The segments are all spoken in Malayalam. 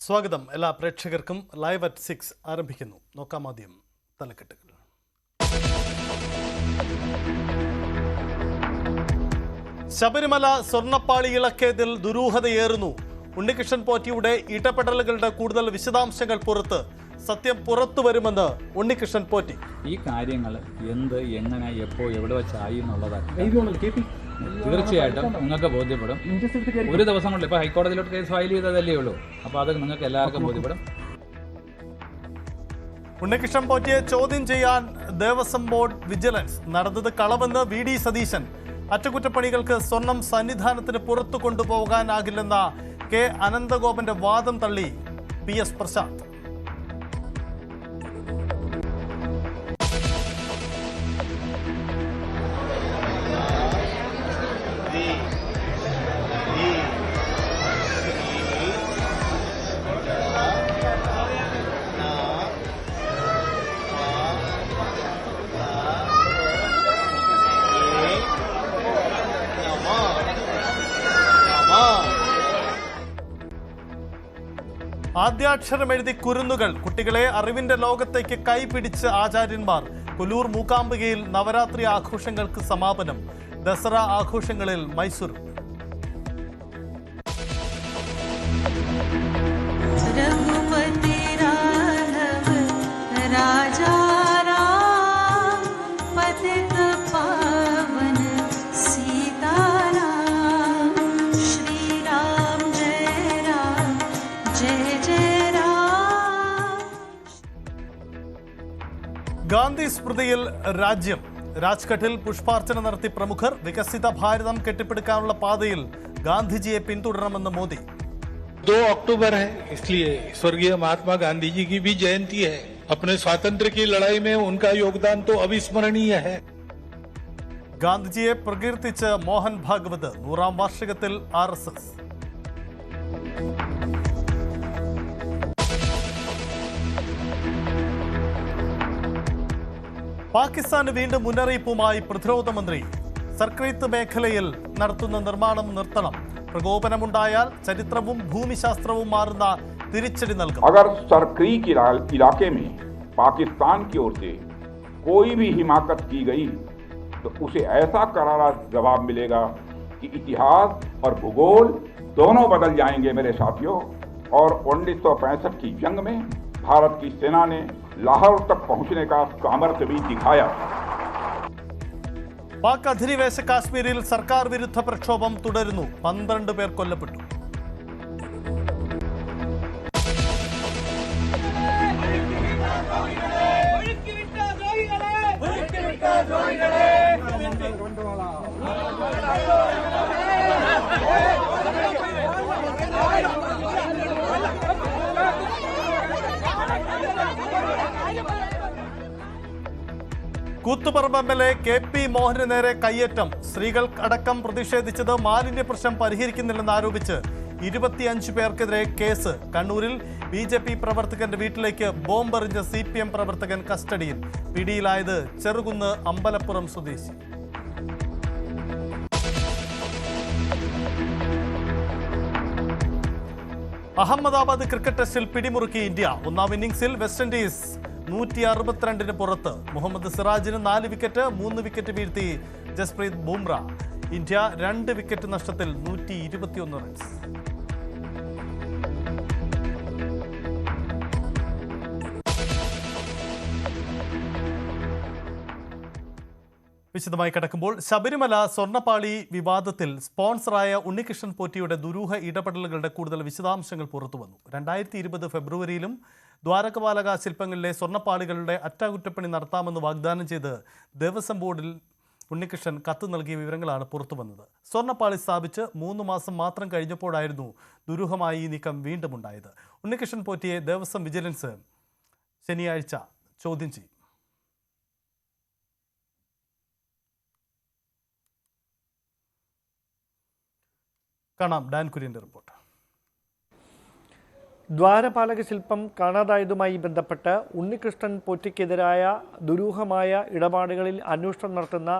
സ്വാഗതം എല്ലാ പ്രേക്ഷകർക്കും ലൈവ് അറ്റ് 6 ആരംഭിക്കുന്നു. നോക്കാം ആദ്യം തലക്കെട്ടുകൾ. ശബരിമല സ്വർണ്ണപ്പാളി ഇളക്കിയതിൽ ദുരൂഹതയേറുന്നു. ഉണ്ണികൃഷ്ണൻ പോറ്റിയുടെ ഇടപെടലുകളുടെ കൂടുതൽ വിശദാംശങ്ങൾ പുറത്ത്. സത്യം പുറത്തു വരുമെന്ന് ഉണ്ണികൃഷ്ണൻ പോറ്റി. ഈ കാര്യങ്ങൾ എന്ത്, എങ്ങനെ, എപ്പോൾ, എവിടെ വെച്ചായി എന്നുള്ളതൊക്കെ തീർച്ചയായിട്ടും നിങ്ങൾക്ക് ബോധ്യപ്പെടും. ഒരു ദിവസം കൊണ്ട് ഇപ്പോൾ ഹൈക്കോടതിയിലോട്ട് കേസ് ഫയൽ ചെയ്തതല്ലേ ഉള്ളൂ. അപ്പോൾ അത് നിങ്ങൾക്ക് എല്ലാവർക്കും ബോധ്യപ്പെടും. ഉണ്ണികൃഷ്ണൻ പോറ്റിയെ ചോദ്യം ചെയ്യാൻ ദേവസ്വം ബോർഡ് വിജിലൻസ്. നടന്നത് കളവെന്ന് VD സതീശൻ. അറ്റകുറ്റപ്പണികൾക്ക് സ്വർണം സന്നിധാനത്തിന് പുറത്തു കൊണ്ടുപോകാനാകില്ലെന്ന K അനന്തഗോപന്റെ വാദം തള്ളി PS പ്രശാന്ത്. ആദ്യാക്ഷരം എഴുതി കുരുന്നുകൾ. കുട്ടികളെ അറിവിന്റെ ലോകത്തേക്ക് കൈപിടിച്ച് ആചാര്യന്മാർ. പുലൂർ മൂകാംബികയിൽ നവരാത്രി ആഘോഷങ്ങൾക്ക് സമാപനം. ദസറ ആഘോഷങ്ങളിൽ മൈസൂർ. ഗാന്ധി സ്മൃതിയിൽ രാജ്യം. രാജ്ഘട്ടിൽ പുഷ്പാർച്ചന നടത്തി പ്രമുഖർ. വികസിത ഭാരതം കെട്ടിപ്പടുക്കാനുള്ള പാതയിൽ ഗാന്ധിജിയെ പിന്തുടരണമെന്ന് മോദി. 2 अक्टूबर है, इसलिए स्वर्गीय महात्मा गांधी जी की भी जयंती है. अपने स्वातंत्र्य की लड़ाई में उनका योगदान तो अविस्मरणीय है. ഗാന്ധിജിയെ പ്രകീർത്തിച്ച് മോഹൻ ഭാഗവത്. 100ാം വാർഷികത്തിൽ RSS. പാകിസ്ഥാന് വീണ്ടും മുന്നറിയിപ്പുമായി പ്രതിരോധ മന്ത്രി. സർക്രീത്ത് മേഖലയിൽ നടത്തുന്ന നിർമ്മാണം നിർത്തണം. പ്രകോപനമുണ്ടായാൽ ചരിത്രവും ഭൂമിശാസ്ത്രവും മാറുന്ന തിരിച്ചടി നൽകും. अगर सरक्रीक इलाके में पाकिस्तान की ओर से कोई भी हिमाकत की गई तो उसे ऐसा करारा जवाब मिलेगा कि इतिहास और भूगोल दोनों बदल जाएंगे मेरे साथियों. और 1965 की जंग में भारत की सेना ने लाहौर तक पहुंचने का सामर्थ्य भी दिखाया. പാക് അധിനിവേശ കാശ്മീരിൽ സർക്കാർ വിരുദ്ധ പ്രക്ഷോഭം തുടരുന്നു. 12 പേർ കൊല്ലപ്പെട്ടു. കൂത്തുപറമ്പ് MLA KP മോഹന് നേരെ കയ്യേറ്റം. സ്ത്രീകൾ അടക്കം പ്രതിഷേധിച്ചത് മാലിന്യ പ്രശ്നം പരിഹരിക്കുന്നില്ലെന്ന് ആരോപിച്ച് 25 പേർക്കെതിരെ കേസ്. കണ്ണൂരിൽ BJP പ്രവർത്തകന്റെ വീട്ടിലേക്ക് ബോംബെറിഞ്ഞ CPM പ്രവർത്തകൻ കസ്റ്റഡിയിൽ. പിടിയിലായത് ചെറുകുന്ന് അമ്പലപ്പുറം സ്വദേശി. അഹമ്മദാബാദ് ക്രിക്കറ്റ് ടെസ്റ്റിൽ പിടിമുറുക്കി ഇന്ത്യ. 1ാം ഇന്നിംഗ്സിൽ വെസ്റ്റ് ഇൻഡീസ് 162 പുറത്ത്. മുഹമ്മദ് സിറാജിന് 4 വിക്കറ്റ്. 3 വിക്കറ്റ് വീഴ്ത്തി ജസ്പ്രീത് ബുംറ. ഇന്ത്യ 2 വിക്കറ്റ് നഷ്ടത്തിൽ 121 റൺസ്. വിശദമായി കിടക്കുമ്പോൾ ശബരിമല സ്വർണ്ണപ്പാളി വിവാദത്തിൽ സ്പോൺസറായ ഉണ്ണികൃഷ്ണൻ പോറ്റിയുടെ ദുരൂഹ ഇടപെടലുകളുടെ കൂടുതൽ വിശദാംശങ്ങൾ പുറത്തുവന്നു. 2020 ഫെബ്രുവരിയിലും ദ്വാരകപാലക ശില്പങ്ങളിലെ സ്വർണ്ണപ്പാളികളുടെ അറ്റകുറ്റപ്പണി നടത്താമെന്ന് വാഗ്ദാനം ചെയ്ത് ദേവസ്വം ബോർഡിൽ ഉണ്ണികൃഷ്ണൻ കത്ത് നൽകിയ വിവരങ്ങളാണ് പുറത്തുവന്നത്. സ്വർണ്ണപ്പാളി സ്ഥാപിച്ച് 3 മാസം മാത്രം കഴിഞ്ഞപ്പോഴായിരുന്നു ദുരൂഹമായി ഈ നീക്കം വീണ്ടും ഉണ്ടായത്. ഉണ്ണികൃഷ്ണൻ പോറ്റിയെ ദേവസ്വം വിജിലൻസ് ശനിയാഴ്ച ചോദ്യം ചെയ്യും. കാണാം ഡാൻ കുര്യന്റെ റിപ്പോർട്ട്. ദ്വാരപാലക ശില്പം കാണാതായതുമായി ബന്ധപ്പെട്ട് ഉണ്ണികൃഷ്ണൻ പോറ്റിക്കെതിരായ ദുരൂഹമായ ഇടപാടുകളിൽ അന്വേഷണം നടത്തുന്ന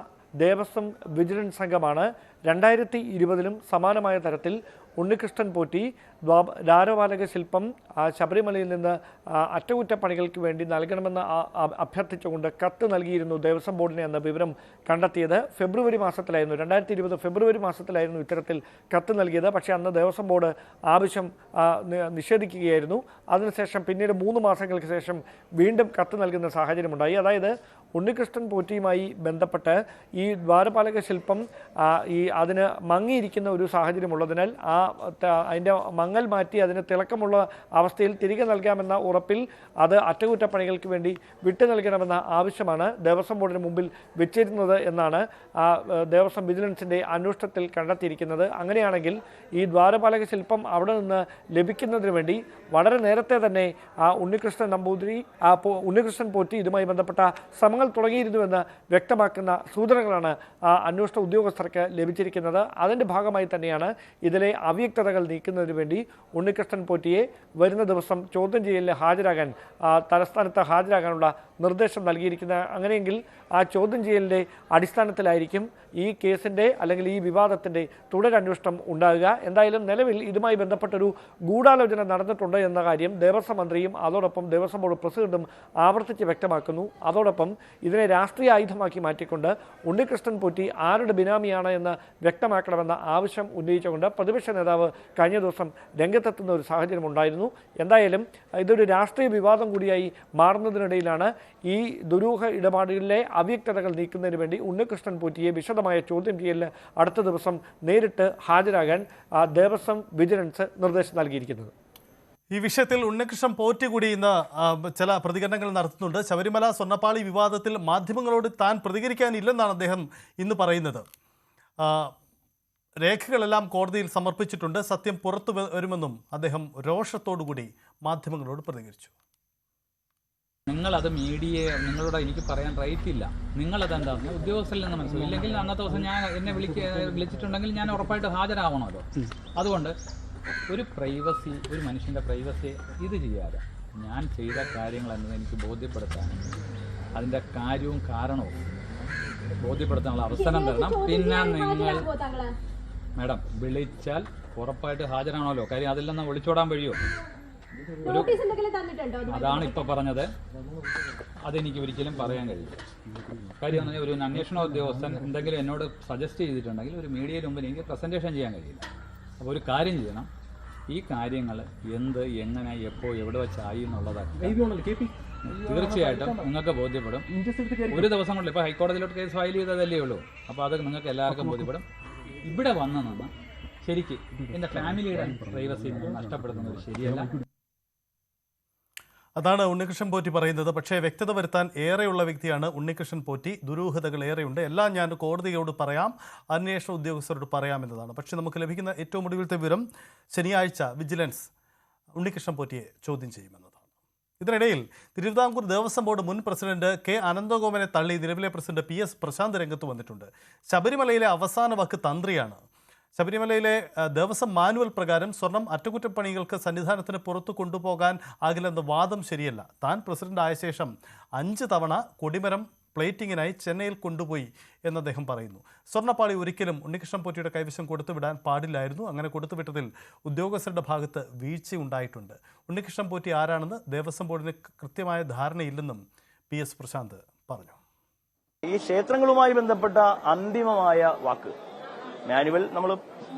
ദേവസ്വം വിജിലൻസ് സംഘമാണ് 2020 സമാനമായ തരത്തിൽ ഉണ്ണികൃഷ്ണൻ പോറ്റി ദ്വാരപാലക ശില്പം ശബരിമലയിൽ നിന്ന് അറ്റകുറ്റപ്പണികൾക്ക് വേണ്ടി നൽകണമെന്ന് അഭ്യർത്ഥിച്ചുകൊണ്ട് കത്ത് നൽകിയിരുന്നു ദേവസ്വം ബോർഡിനെ എന്ന വിവരം കണ്ടെത്തിയത്. ഫെബ്രുവരി മാസത്തിലായിരുന്നു, 2020 ഫെബ്രുവരി മാസത്തിലായിരുന്നു ഇത്തരത്തിൽ കത്ത് നൽകിയത്. പക്ഷേ അന്ന് ദേവസ്വം ബോർഡ് ആവശ്യം നിഷേധിക്കുകയായിരുന്നു. അതിനുശേഷം പിന്നീട് 3 മാസങ്ങൾക്ക് ശേഷം വീണ്ടും കത്ത് നൽകുന്ന സാഹചര്യമുണ്ടായി. അതായത് ഉണ്ണികൃഷ്ണൻ പോറ്റിയുമായി ബന്ധപ്പെട്ട് ഈ ദ്വാരപാലക ശില്പം അതിന് മങ്ങിയിരിക്കുന്ന ഒരു സാഹചര്യമുള്ളതിനാൽ അതിൻ്റെ മങ്ങൽ മാറ്റി അതിന് തിളക്കമുള്ള അവസ്ഥയിൽ തിരികെ നൽകാമെന്ന ഉറപ്പിൽ അത് അറ്റകുറ്റപ്പണികൾക്ക് വേണ്ടി വിട്ടു നൽകണമെന്ന ആവശ്യമാണ് ദേവസ്വം ബോർഡിന് മുമ്പിൽ വെച്ചിരുന്നത് എന്നാണ് ദേവസ്വം വിജിലൻസിൻ്റെ അന്വേഷണത്തിൽ കണ്ടെത്തിയിരിക്കുന്നത്. അങ്ങനെയാണെങ്കിൽ ഈ ദ്വാരപാലക ശില്പം അവിടെ നിന്ന് ലഭിക്കുന്നതിന് വേണ്ടി വളരെ നേരത്തെ തന്നെ ഉണ്ണികൃഷ്ണൻ പോറ്റി ഇതുമായി ബന്ധപ്പെട്ട ശ്രമങ്ങൾ തുടങ്ങിയിരുന്നുവെന്ന് വ്യക്തമാക്കുന്ന സൂചനകളാണ് അന്വേഷണ ഉദ്യോഗസ്ഥർക്ക് ലഭിച്ചിരിക്കുന്നത്. അതിൻ്റെ ഭാഗമായി തന്നെയാണ് ഇതിലെ അവ്യക്തതകൾ നീക്കുന്നതിന് വേണ്ടി ഉണ്ണികൃഷ്ണൻ പോറ്റിയെ വരുന്ന ദിവസം ചോദ്യം ചെയ്യലിൽ ഹാജരാകാൻ തലസ്ഥാനത്ത് ഹാജരാകാനുള്ള നിർദ്ദേശം നൽകിയിരിക്കുന്നത്. അങ്ങനെയെങ്കിൽ ആ ചോദ്യം ചെയ്യലിൻ്റെ അടിസ്ഥാനത്തിലായിരിക്കും ഈ കേസിൻ്റെ അല്ലെങ്കിൽ ഈ വിവാദത്തിൻ്റെ തുടരന്വേഷണം ഉണ്ടാകുക. എന്തായാലും നിലവിൽ ഇതുമായി ബന്ധപ്പെട്ടൊരു ഗൂഢാലോചന നടന്നിട്ടുണ്ട് എന്ന കാര്യം ദേവസ്വം മന്ത്രിയും അതോടൊപ്പം ദേവസ്വം ബോർഡ് പ്രസിഡന്റും ആവർത്തിച്ച് വ്യക്തമാക്കുന്നു. അതോടൊപ്പം ഇതിനെ രാഷ്ട്രീയ ആയുധമാക്കി മാറ്റിക്കൊണ്ട് ഉണ്ണികൃഷ്ണൻ പോറ്റി ആരുടെ ബിനാമിയാണ് എന്ന് വ്യക്തമാക്കണമെന്ന ആവശ്യം ഉന്നയിച്ചുകൊണ്ട് പ്രതിപക്ഷ നേതാവ് കഴിഞ്ഞ ദിവസം രംഗത്തെത്തുന്ന ഒരു സാഹചര്യം ഉണ്ടായിരുന്നു. എന്തായാലും ഇതൊരു രാഷ്ട്രീയ വിവാദം കൂടിയായി മാറുന്നതിനിടയിലാണ് ഈ ദുരൂഹ ഇടപാടുകളിലെ അവ്യക്തതകൾ നീക്കുന്നതിന് വേണ്ടി ഉണ്ണികൃഷ്ണൻ പോറ്റിയെ വിശദമായ ചോദ്യം ചെയ്യലിന് അടുത്ത ദിവസം നേരിട്ട് ഹാജരാകാൻ ദേവസ്വം വിജിലൻസ് നിർദ്ദേശം നൽകിയിരിക്കുന്നത്. ഈ വിഷയത്തിൽ ഉണ്ണികൃഷ്ണൻ പോറ്റി കൂടി ഇന്ന് ചില പ്രതികരണങ്ങൾ നടത്തുന്നുണ്ട്. ശബരിമല സ്വർണ്ണപ്പാളി വിവാദത്തിൽ മാധ്യമങ്ങളോട് താൻ പ്രതികരിക്കാനില്ലെന്നാണ് അദ്ദേഹം ഇന്ന് പറയുന്നത്. രേഖകളെല്ലാം കോടതിയിൽ സമർപ്പിച്ചിട്ടുണ്ട്, സത്യം പുറത്തു വരുമെന്നും അദ്ദേഹം രോഷത്തോടുകൂടി മാധ്യമങ്ങളോട് പ്രതികരിച്ചു. നിങ്ങളത് നിങ്ങളോട് എനിക്ക് പറയാൻ റൈറ്റ് ഇല്ല. നിങ്ങളതെന്താണെന്ന് ഉദ്യോഗസ്ഥരിൽ നിന്ന് മനസ്സിലാവും. ഇല്ലെങ്കിൽ അന്നത്തെ ദിവസം എന്നെ വിളിച്ചിട്ടുണ്ടെങ്കിൽ ഞാൻ ഉറപ്പായിട്ട് ഹാജരാവണമല്ലോ. അതുകൊണ്ട് ഒരു മനുഷ്യൻ്റെ പ്രൈവസി ഇത് ചെയ്യാതെ ഞാൻ ചെയ്ത കാര്യങ്ങൾ എന്നത് എനിക്ക് ബോധ്യപ്പെടുത്താനും അതിൻ്റെ കാര്യവും കാരണവും ബോധ്യപ്പെടുത്താനുള്ള അവസരം തരണം. പിന്നെ നിങ്ങൾ മാഡം വിളിച്ചാൽ ഉറപ്പായിട്ട് ഹാജരാണല്ലോ. കാര്യം അതിൽ നിന്ന് വിളിച്ചോടാൻ കഴിയുമോ? അതാണ് ഇപ്പൊ പറഞ്ഞത്. അതെനിക്ക് ഒരിക്കലും പറയാൻ കഴിയില്ല. കാര്യം ഒരു അന്വേഷണ ഉദ്യോഗസ്ഥൻ എന്തെങ്കിലും എന്നോട് സജസ്റ്റ് ചെയ്തിട്ടുണ്ടെങ്കിൽ ഒരു മീഡിയയിൽ മുമ്പിൽ എനിക്ക് പ്രസന്റേഷൻ ചെയ്യാൻ കഴിയില്ല. അപ്പോൾ ഒരു കാര്യം ചെയ്യണം, ഈ കാര്യങ്ങൾ എങ്ങനെ എപ്പോൾ എവിടെ വെച്ചായി എന്നുള്ളതൊക്കെ തീർച്ചയായിട്ടും നിങ്ങൾക്ക് ബോധ്യപ്പെടും. ഒരു ദിവസം കൊണ്ട് ഇപ്പോൾ ഹൈക്കോടതിയിലോട്ട് കേസ് ഫയൽ ചെയ്തതല്ലേ ഉള്ളൂ. അപ്പോൾ അത് നിങ്ങൾക്ക് എല്ലാവർക്കും ബോധ്യപ്പെടും. ഇവിടെ വന്നു നിന്ന് ശരിക്ക് എൻ്റെ ഫാമിലിയുടെ പ്രൈവസി നഷ്ടപ്പെടുന്നത് ശരിയല്ല. അതാണ് ഉണ്ണികൃഷ്ണൻ പോറ്റി പറയുന്നത്. പക്ഷേ വ്യക്തത വരുത്താൻ ഏറെയുള്ള വ്യക്തിയാണ് ഉണ്ണികൃഷ്ണൻ പോറ്റി. ദുരൂഹതകൾ ഏറെയുണ്ട്. എല്ലാം ഞാൻ കോടതിയോട് പറയാം, അന്വേഷണ ഉദ്യോഗസ്ഥരോട് പറയാമെന്നതാണ്. പക്ഷേ നമുക്ക് ലഭിക്കുന്ന ഏറ്റവും ഒടുവിലത്തെ വിവരം ശനിയാഴ്ച വിജിലൻസ് ഉണ്ണികൃഷ്ണൻ പോറ്റിയെ ചോദ്യം ചെയ്യുമെന്നതാണ്. ഇതിനിടയിൽ തിരുവിതാംകൂർ ദേവസ്വം ബോർഡ് മുൻ പ്രസിഡന്റ് കെ അനന്തഗോപനെ തള്ളി നിലവിലെ പ്രസിഡന്റ് PS പ്രശാന്ത് രംഗത്ത് വന്നിട്ടുണ്ട്. ശബരിമലയിലെ അവസാന വാക്ക് തന്ത്രിയാണ്. ശബരിമലയിലെ ദേവസ്വം മാനുവൽ പ്രകാരം സ്വർണം അറ്റകുറ്റപ്പണികൾക്ക് സന്നിധാനത്തിന് പുറത്തു കൊണ്ടുപോകാൻ ആകില്ലെന്ന വാദം ശരിയല്ല. താൻ പ്രസിഡന്റ് ആയ ശേഷം 5 തവണ കൊടിമരം പ്ലേറ്റിങ്ങിനായി ചെന്നൈയിൽ കൊണ്ടുപോയി എന്ന് അദ്ദേഹം പറയുന്നു. സ്വർണ്ണപ്പാളി ഒരിക്കലും ഉണ്ണികൃഷ്ണൻ പോറ്റിയുടെ കൈവശം കൊടുത്തുവിടാൻ പാടില്ലായിരുന്നു. അങ്ങനെ കൊടുത്തുവിട്ടതിൽ ഉദ്യോഗസ്ഥരുടെ ഭാഗത്ത് വീഴ്ചയുണ്ടായിട്ടുണ്ട്. ഉണ്ണികൃഷ്ണൻ പോറ്റി ആരാണെന്ന് ദേവസ്വം ബോർഡിന് കൃത്യമായ ധാരണയില്ലെന്നും PS പ്രശാന്ത് പറഞ്ഞു. ഈ ക്ഷേത്രങ്ങളുമായി ബന്ധപ്പെട്ട അന്തിമമായ വാക്ക് മാനുവൽ നമ്മൾ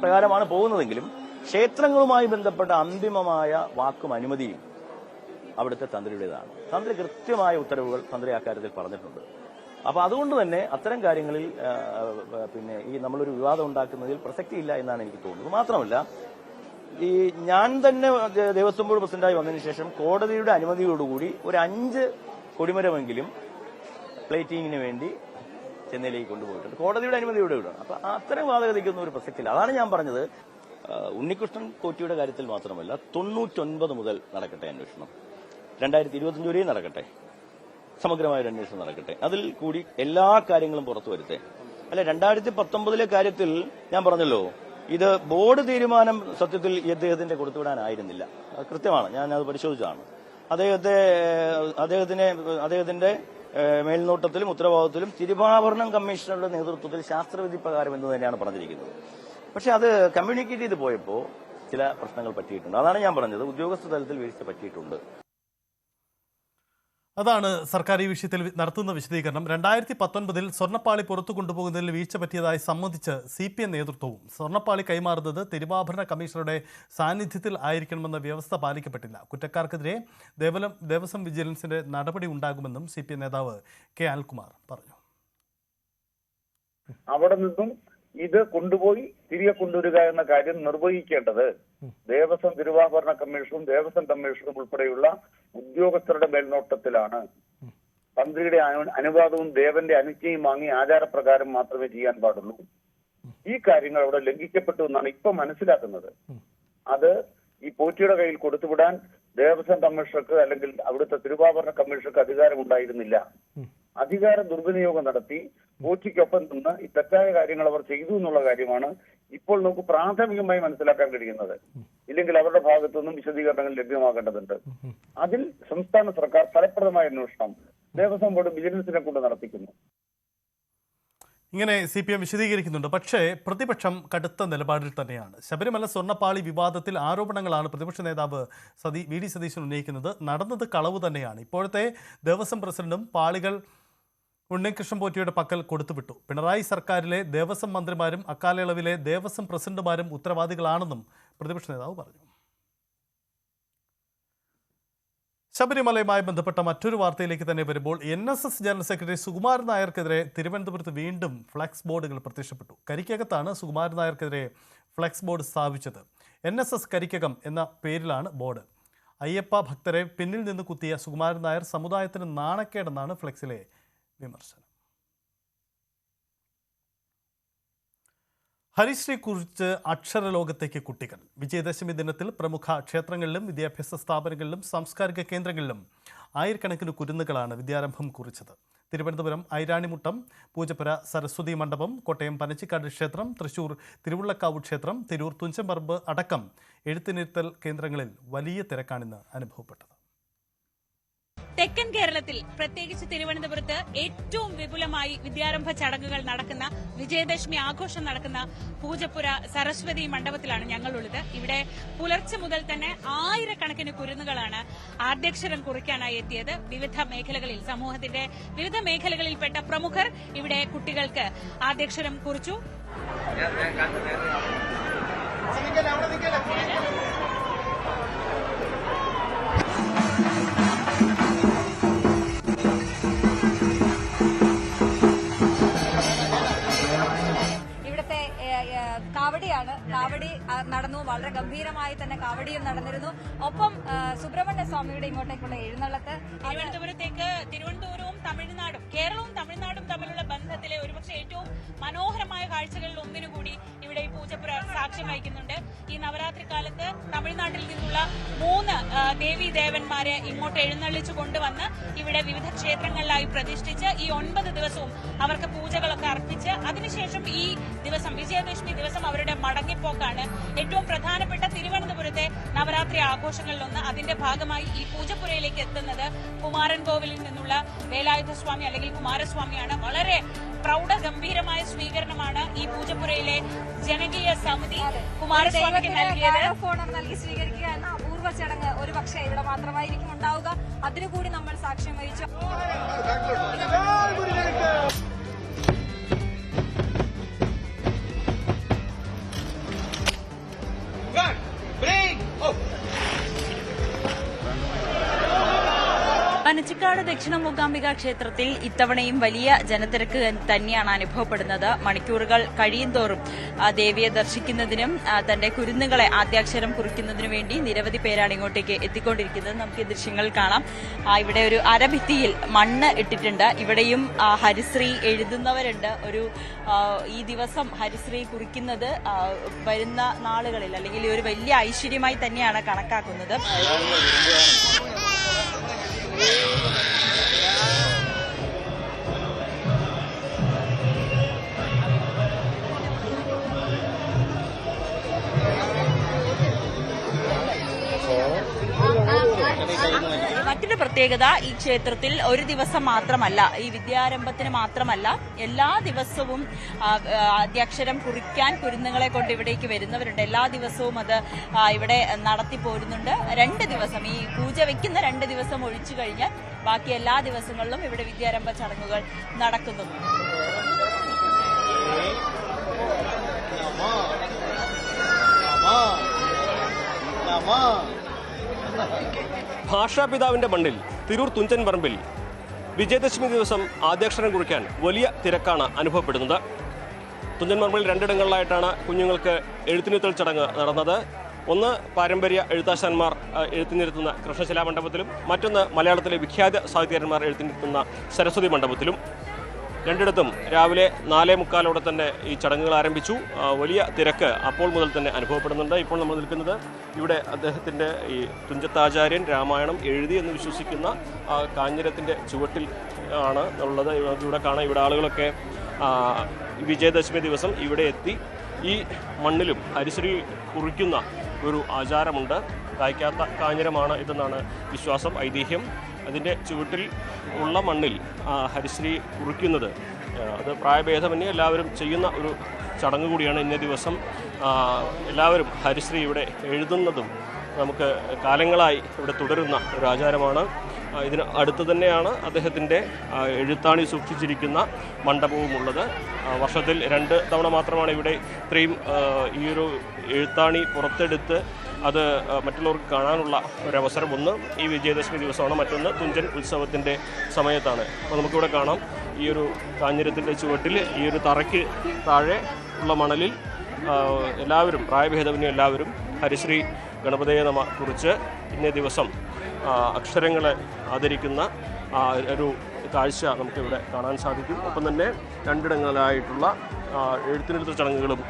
പ്രകാരമാണ് പോകുന്നതെങ്കിലും ക്ഷേത്രങ്ങളുമായി ബന്ധപ്പെട്ട അന്തിമമായ വാക്കും അനുമതിയും അവിടുത്തെ തന്ത്രിയുടേതാണ്. തന്ത്രി കൃത്യമായ ഉത്തരവുകൾ തന്ത്രി അക്കാര്യത്തിൽ പറഞ്ഞിട്ടുണ്ട്. അപ്പൊ അതുകൊണ്ട് തന്നെ അത്തരം കാര്യങ്ങളിൽ ഈ നമ്മളൊരു വിവാദം ഉണ്ടാക്കുന്നതിൽ പ്രസക്തിയില്ല എന്നാണ് എനിക്ക് തോന്നുന്നത്. മാത്രമല്ല, ഈ ഞാൻ തന്നെ ദേവസ്വം ബോർഡ് പ്രസിഡന്റായി വന്നതിന് ശേഷം കോടതിയുടെ അനുമതിയോടുകൂടി ഒരു 5 കൊടിമരമെങ്കിലും പ്ലേറ്റിങ്ങിന് വേണ്ടി ചെന്നൈയിലേക്ക് കൊണ്ടുപോയിട്ടുണ്ട്. കോടതിയുടെ അനുമതിയോടെ വിടണം. അപ്പൊ അത്തരം വാദഗതിക്കൊന്നും ഒരു പ്രസക്തിയില്ല. അതാണ് ഞാൻ പറഞ്ഞത്. ഉണ്ണികൃഷ്ണൻ പോറ്റിയുടെ കാര്യത്തിൽ മാത്രമല്ല, 99 മുതൽ നടക്കട്ടെ അന്വേഷണം, 2025 വരെയും നടക്കട്ടെ, സമഗ്രമായൊരു അന്വേഷണം നടക്കട്ടെ. അതിൽ കൂടി എല്ലാ കാര്യങ്ങളും പുറത്തു വരുത്തേ. അല്ല, 2019 കാര്യത്തിൽ ഞാൻ പറഞ്ഞല്ലോ, ഇത് ബോർഡ് തീരുമാനം സത്യത്തിൽ അദ്ദേഹത്തിന്റെ കൊടുത്തുവിടാനായിരുന്നില്ല. കൃത്യമാണ്, ഞാൻ അത് പരിശോധിച്ചതാണ്. അദ്ദേഹത്തിന്റെ മേൽനോട്ടത്തിലും ഉത്തരവാദിത്വത്തിലും തിരുവാഭരണം കമ്മീഷണറുടെ നേതൃത്വത്തിൽ ശാസ്ത്രവിധി പ്രകാരം എന്ന് തന്നെയാണ് പറഞ്ഞിരിക്കുന്നത്. പക്ഷെ അത് കമ്മ്യൂണിക്കേറ്റ് ചെയ്ത് പോയപ്പോൾ ചില പ്രശ്നങ്ങൾ പറ്റിയിട്ടുണ്ട്. അതാണ് ഞാൻ പറഞ്ഞത്, ഉദ്യോഗസ്ഥ തലത്തിൽ വീഴ്ച പറ്റിയിട്ടുണ്ട്. അതാണ് സർക്കാർ ഈ വിഷയത്തിൽ നടത്തുന്ന വിശദീകരണം. 2019 സ്വർണ്ണപ്പാളി പുറത്തു കൊണ്ടുപോകുന്നതിൽ വീഴ്ച പറ്റിയതായി സംബന്ധിച്ച് CPM നേതൃത്വവും സ്വർണ്ണപ്പാളി കൈമാറുന്നത് തിരുവാഭരണ കമ്മീഷണറുടെ സാന്നിധ്യത്തിൽ ആയിരിക്കണമെന്ന വ്യവസ്ഥ പാലിക്കപ്പെട്ടില്ല. കുറ്റക്കാർക്കെതിരെ ദേവസ്വം വിജിലൻസിന്റെ നടപടി ഉണ്ടാകുമെന്നും CPM നേതാവ് കെ അനിൽകുമാർ പറഞ്ഞു. അവിടെ നിന്നും ഇത് കൊണ്ടുപോയി തിരികെ കൊണ്ടുവരിക എന്ന കാര്യം നിർവഹിക്കേണ്ടത് ദേവസ്വം തിരുവാഭരണ കമ്മീഷനും ദേവസ്വം കമ്മീഷനും ഉൾപ്പെടെയുള്ള ഉദ്യോഗസ്ഥരുടെ മേൽനോട്ടത്തിലാണ്. തന്ത്രിയുടെ അനുവാദവും ദേവന്റെ അനുജ്ഞയും വാങ്ങി ആചാരപ്രകാരം മാത്രമേ ചെയ്യാൻ പാടുള്ളൂ. ഈ കാര്യങ്ങൾ അവിടെ ലംഘിക്കപ്പെട്ടു എന്നാണ് ഇപ്പൊ മനസ്സിലാക്കുന്നത്. അത് ഈ പോറ്റിയുടെ കയ്യിൽ കൊടുത്തുവിടാൻ ദേവസ്വം കമ്മീഷണർക്ക് അല്ലെങ്കിൽ അവിടുത്തെ തിരുവാഭരണ കമ്മീഷണർക്ക് അധികാരമുണ്ടായിരുന്നില്ല. അധികാര ദുർവിനിയോഗം നടത്തി പോറ്റിക്കൊപ്പം നിന്ന് ഈ തെറ്റായ കാര്യങ്ങൾ അവർ ചെയ്തു എന്നുള്ള കാര്യമാണ് ഇപ്പോൾ നമുക്ക് പ്രാഥമികമായി മനസ്സിലാക്കാൻ കഴിയുന്നത്. ഇല്ലെങ്കിൽ അവരുടെ ഭാഗത്തു നിന്നും വിശദീകരണങ്ങൾ ലഭ്യമാകേണ്ടതുണ്ട്. അതിൽ സംസ്ഥാന സർക്കാർ ഫലപ്രദമായ അന്വേഷണം ദേവസ്വം ബോർഡ് വിജിലൻസിനെ കൊണ്ട് നടത്തിക്കുന്നു. ഇങ്ങനെ CPM വിശദീകരിക്കുന്നുണ്ട്. പക്ഷേ പ്രതിപക്ഷം കടുത്ത നിലപാടിൽ തന്നെയാണ്. ശബരിമല സ്വർണ്ണപ്പാളി വിവാദത്തിൽ ആരോപണങ്ങളാണ് പ്രതിപക്ഷ നേതാവ് VD സതീശൻ ഉന്നയിക്കുന്നത്. നടന്നത് കളവ് തന്നെയാണ്. ഇപ്പോഴത്തെ ദേവസ്വം പ്രസിഡന്റും പാളികൾ ഉണ്ണികൃഷ്ണൻ പോറ്റിയുടെ പക്കൽ കൊടുത്തുവിട്ടു. പിണറായി സർക്കാരിലെ ദേവസ്വം മന്ത്രിമാരും അക്കാലയളവിലെ ദേവസ്വം പ്രസിഡന്റുമാരും ഉത്തരവാദികളാണെന്നും പ്രതിപക്ഷ നേതാവ് പറഞ്ഞു. ശബരിമലയുമായി ബന്ധപ്പെട്ട മറ്റൊരു വാർത്തയിലേക്ക് തന്നെ വരുമ്പോൾ NSS ജനറൽ സെക്രട്ടറി സുകുമാരൻ നായർക്കെതിരെ തിരുവനന്തപുരത്ത് വീണ്ടും ഫ്ലെക്സ് ബോർഡുകൾ പ്രത്യക്ഷപ്പെട്ടു. കരിക്കകത്താണ് സുകുമാരൻ നായർക്കെതിരെ ഫ്ലെക്സ് ബോർഡ് സ്ഥാപിച്ചത്. NSS കരിക്കകം എന്ന പേരിലാണ് ബോർഡ്. അയ്യപ്പ ഭക്തരെ പിന്നിൽ നിന്ന് കുത്തിയ സുകുമാരൻ നായർ സമുദായത്തിന് നാണക്കേടെന്നാണ് ഫ്ലെക്സിലെ വിമർശനം. ഹരിശ്രീ കുറിച്ച് അക്ഷരലോകത്തേക്ക് കുട്ടികൾ. വിജയദശമി ദിനത്തിൽ പ്രമുഖ ക്ഷേത്രങ്ങളിലും വിദ്യാഭ്യാസ സ്ഥാപനങ്ങളിലും സാംസ്കാരിക കേന്ദ്രങ്ങളിലും ആയിരക്കണക്കിന് കുരുന്നുകളാണ് വിദ്യാരംഭം കുറിച്ചത്. തിരുവനന്തപുരം ഐരാണിമുട്ടം പൂജപ്പുര സരസ്വതി മണ്ഡപം, കോട്ടയം പനച്ചിക്കാട് ക്ഷേത്രം, തൃശൂർ തിരുവുള്ളക്കാവ് ക്ഷേത്രം, തിരൂർ തുഞ്ചൻപറമ്പ് അടക്കം എഴുത്തിനിരുത്തൽ കേന്ദ്രങ്ങളിൽ വലിയ തിരക്കാണിന്ന് അനുഭവപ്പെട്ടത്. തെക്കൻ കേരളത്തിൽ പ്രത്യേകിച്ച് തിരുവനന്തപുരത്ത് ഏറ്റവും വിപുലമായി വിദ്യാരംഭ ചടങ്ങുകൾ നടക്കുന്ന, വിജയദശമി ആഘോഷം നടക്കുന്ന പൂജപ്പുര സരസ്വതി മണ്ഡപത്തിലാണ് ഞങ്ങളുള്ളത്. ഇവിടെ പുലർച്ചെ മുതൽ തന്നെ ആയിരക്കണക്കിന് കുരുന്നുകളാണ് ആദ്യാക്ഷരം കുറിക്കാനായി എത്തിയത്. വിവിധ മേഖലകളിൽ, സമൂഹത്തിന്റെ വിവിധ മേഖലകളിൽപ്പെട്ട പ്രമുഖർ ഇവിടെ കുട്ടികൾക്ക് ആദ്യാക്ഷരം കുറിച്ചു. കാവടി നടന്നു, വളരെ ഗംഭീരമായി തന്നെ കാവടിയും നടന്നിരുന്നു. ഒപ്പം സുബ്രഹ്മണ്യ സ്വാമിയുടെ ഇങ്ങോട്ടേക്കുള്ള എഴുന്നള്ളത്ത്. തിരുവനന്തപുരവും തമിഴ്നാടും, കേരളവും തമിഴ്നാടും തമ്മിലുള്ള ബന്ധത്തിലെ ഒരുപക്ഷെ ഏറ്റവും മനോഹരമായ കാഴ്ചകളിൽ ഒന്നിനുകൂടി ഇവിടെ ഈ പൂജപ്പുര സാക്ഷ്യം വഹിക്കുന്നുണ്ട്. ഈ നവരാത്രി കാലത്ത് തമിഴ്നാട്ടിൽ നിന്നുള്ള 3 ദേവീ ദേവന്മാരെ ഇങ്ങോട്ട് എഴുന്നള്ളിച്ചു കൊണ്ടുവന്ന് ഇവിടെ വിവിധ ക്ഷേത്രങ്ങളിലായി പ്രതിഷ്ഠിച്ച് ഈ 9 ദിവസവും അവർക്ക് പൂജകളൊക്കെ അർപ്പിച്ച് അതിനുശേഷം ഈ ദിവസം, വിജയദശമി ദിവസം, അവരുടെ മടങ്ങിപ്പോക്കാണ് ഏറ്റവും പ്രധാനപ്പെട്ട തിരുവനന്തപുരത്തെ നവരാത്രി ആഘോഷങ്ങളിലൊന്ന്. അതിന്റെ ഭാഗമായി ഈ പൂജപ്പുരയിലേക്ക് എത്തുന്നത് കുമാരൻ കോവിലിൽ നിന്നുള്ള വേലായുധസ്വാമി അല്ലെങ്കിൽ കുമാരസ്വാമിയാണ്. വളരെ പ്രൗഢഗംഭീരമായ സ്വീകരണമാണ് ഈ പൂജപ്പുരയിലെ ജനകീയ സമിതി കുമാരസ്വാമിക്ക് നൽകി സ്വീകരിക്കുക എന്ന അപൂർവ ചടങ്ങ് ഒരു പക്ഷേ ഇവിടെ മാത്രമായിരിക്കും ഉണ്ടാവുക. അതിനുകൂടി നമ്മൾ സാക്ഷ്യം വഹിച്ചു. പനച്ചിക്കാട് ദക്ഷിണ മൂകാംബിക ക്ഷേത്രത്തിൽ ഇത്തവണയും വലിയ ജനത്തിരക്ക് തന്നെയാണ് അനുഭവപ്പെടുന്നത്. മണിക്കൂറുകൾ കഴിയുന്തോറും ദേവിയെ ദർശിക്കുന്നതിനും തന്റെ കുരുന്നുകളെ ആദ്യാക്ഷരം കുറിക്കുന്നതിനു വേണ്ടി നിരവധി പേരാണ് ഇങ്ങോട്ടേക്ക് എത്തിക്കൊണ്ടിരിക്കുന്നത്. നമുക്ക് ഈ ദൃശ്യങ്ങൾ കാണാം. ഇവിടെ ഒരു അരഭിത്തിയിൽ മണ്ണ് ഇട്ടിട്ടുണ്ട്. ഇവിടെയും ഹരിശ്രീ എഴുതുന്നവരുണ്ട്. ഈ ദിവസം ഹരിശ്രീ കുറിക്കുന്നത് വരുന്ന നാളുകളിൽ അല്ലെങ്കിൽ ഒരു വലിയ ഐശ്വര്യമായി തന്നെയാണ് കണക്കാക്കുന്നത്. മറ്റൊരു പ്രത്യേകത, ഈ ക്ഷേത്രത്തിൽ ഒരു ദിവസം മാത്രമല്ല, ഈ വിദ്യാരംഭത്തിന് മാത്രമല്ല, എല്ലാ ദിവസവും ആദ്യാക്ഷരം കുറിക്കാൻ കുരുന്നുകളെ കൊണ്ട് ഇവിടേക്ക് വരുന്നവരുണ്ട്. എല്ലാ ദിവസവും അത് ഇവിടെ നടത്തി പോരുന്നുണ്ട്. 2 ദിവസം, ഈ പൂജ വെക്കുന്ന 2 ദിവസം ഒഴിച്ചു കഴിഞ്ഞാൽ ബാക്കി എല്ലാ ദിവസങ്ങളിലും ഇവിടെ വിദ്യാരംഭ ചടങ്ങുകൾ നടക്കുന്നു. ഭാഷാപിതാവിന്റെ മണ്ണിൽ തിരൂർ തുഞ്ചൻ പറമ്പിൽ വിജയദശമി ദിവസം ആദ്യാക്ഷരം കുറിക്കാൻ വലിയ തിരക്കാണ് അനുഭവപ്പെടുന്നത്. തുഞ്ചൻ പറമ്പിൽ 2 ഇടങ്ങളിലായിട്ടാണ് കുഞ്ഞുങ്ങൾക്ക് എഴുത്തിനിരുത്തൽ ചടങ്ങ് നടന്നത്. ഒന്ന് പാരമ്പര്യ എഴുത്താശാന്മാർ എഴുത്തിനിരുത്തുന്ന കൃഷ്ണശിലാ മണ്ഡപത്തിലും, മറ്റൊന്ന് മലയാളത്തിലെ വിഖ്യാത സാഹിത്യകാരന്മാർ എഴുത്തിനിരുത്തുന്ന സരസ്വതി മണ്ഡപത്തിലും. 2ഇടത്തും രാവിലെ 4:45 തന്നെ ഈ ചടങ്ങുകൾ ആരംഭിച്ചു. വലിയ തിരക്ക് അപ്പോൾ മുതൽ തന്നെ അനുഭവപ്പെടുന്നുണ്ട്. ഇപ്പോൾ നമ്മൾ നിൽക്കുന്നത് ഇവിടെ അദ്ദേഹത്തിൻ്റെ ഈ തുഞ്ചത്താചാര്യൻ രാമായണം എഴുതി എന്ന് വിശ്വസിക്കുന്ന കാഞ്ഞിരത്തിൻ്റെ ചുവട്ടിൽ ആണ് ഉള്ളത്. ഇവിടെ കാണാം, ഇവിടെ ആളുകളൊക്കെ വിജയദശമി ദിവസം ഇവിടെ എത്തി ഈ മണ്ണിലും ഹരിശ്രീ കുറിക്കുന്ന ഒരു ആചാരമുണ്ട്. കായ്ക്കാത്ത കാഞ്ഞിരമാണ് ഇതെന്നാണ് വിശ്വാസം, ഐതിഹ്യം. അതിൻ്റെ ചുവട്ടിൽ ഉള്ള മണ്ണിൽ ഹരിശ്രീ കുറിക്കുന്നത് അത് പ്രായഭേദമന്യേ എല്ലാവരും ചെയ്യുന്ന ഒരു ചടങ്ങ് കൂടിയാണ്. ഇന്നേ ദിവസം എല്ലാവരും ഹരിശ്രീ ഇവിടെ എഴുതുന്നതും നമുക്ക് കാലങ്ങളായി ഇവിടെ തുടരുന്ന ഒരു ആചാരമാണ്. ഇതിന് അടുത്ത് തന്നെയാണ് അദ്ദേഹത്തിൻ്റെ എഴുത്താണി സൂക്ഷിച്ചിരിക്കുന്ന മണ്ഡപവും ഉള്ളത്. വർഷത്തിൽ 2 തവണ മാത്രമാണ് ഇവിടെ ഇത്രയും ഈ ഒരു എഴുത്താണി പുറത്തെടുത്ത് അത് മറ്റുള്ളവർക്ക് കാണാനുള്ള ഒരവസരം. ഒന്ന് ഈ വിജയദശമി ദിവസമാണ്, മറ്റൊന്ന് തുഞ്ചൻ ഉത്സവത്തിൻ്റെ സമയത്താണ്. അപ്പോൾ നമുക്കിവിടെ കാണാം, ഈ ഒരു കാഞ്ഞിരത്തിൻ്റെ ചുവട്ടിൽ ഈ ഒരു തറയ്ക്ക് താഴെ ഉള്ള മണലിൽ എല്ലാവരും പ്രായഭേദമന്യേ എല്ലാവരും ഹരിശ്രീ ഗണപതയെ നമ കുറിച്ച് ഇന്നേ ദിവസം അക്ഷരങ്ങളെ ആദരിക്കുന്ന ഒരു കാഴ്ച നമുക്കിവിടെ കാണാൻ സാധിക്കും. ഒപ്പം തന്നെ 2 ഇടങ്ങളിലായിട്ടുള്ള എഴുത്തിനിരുത്തൽ ചടങ്ങുകളും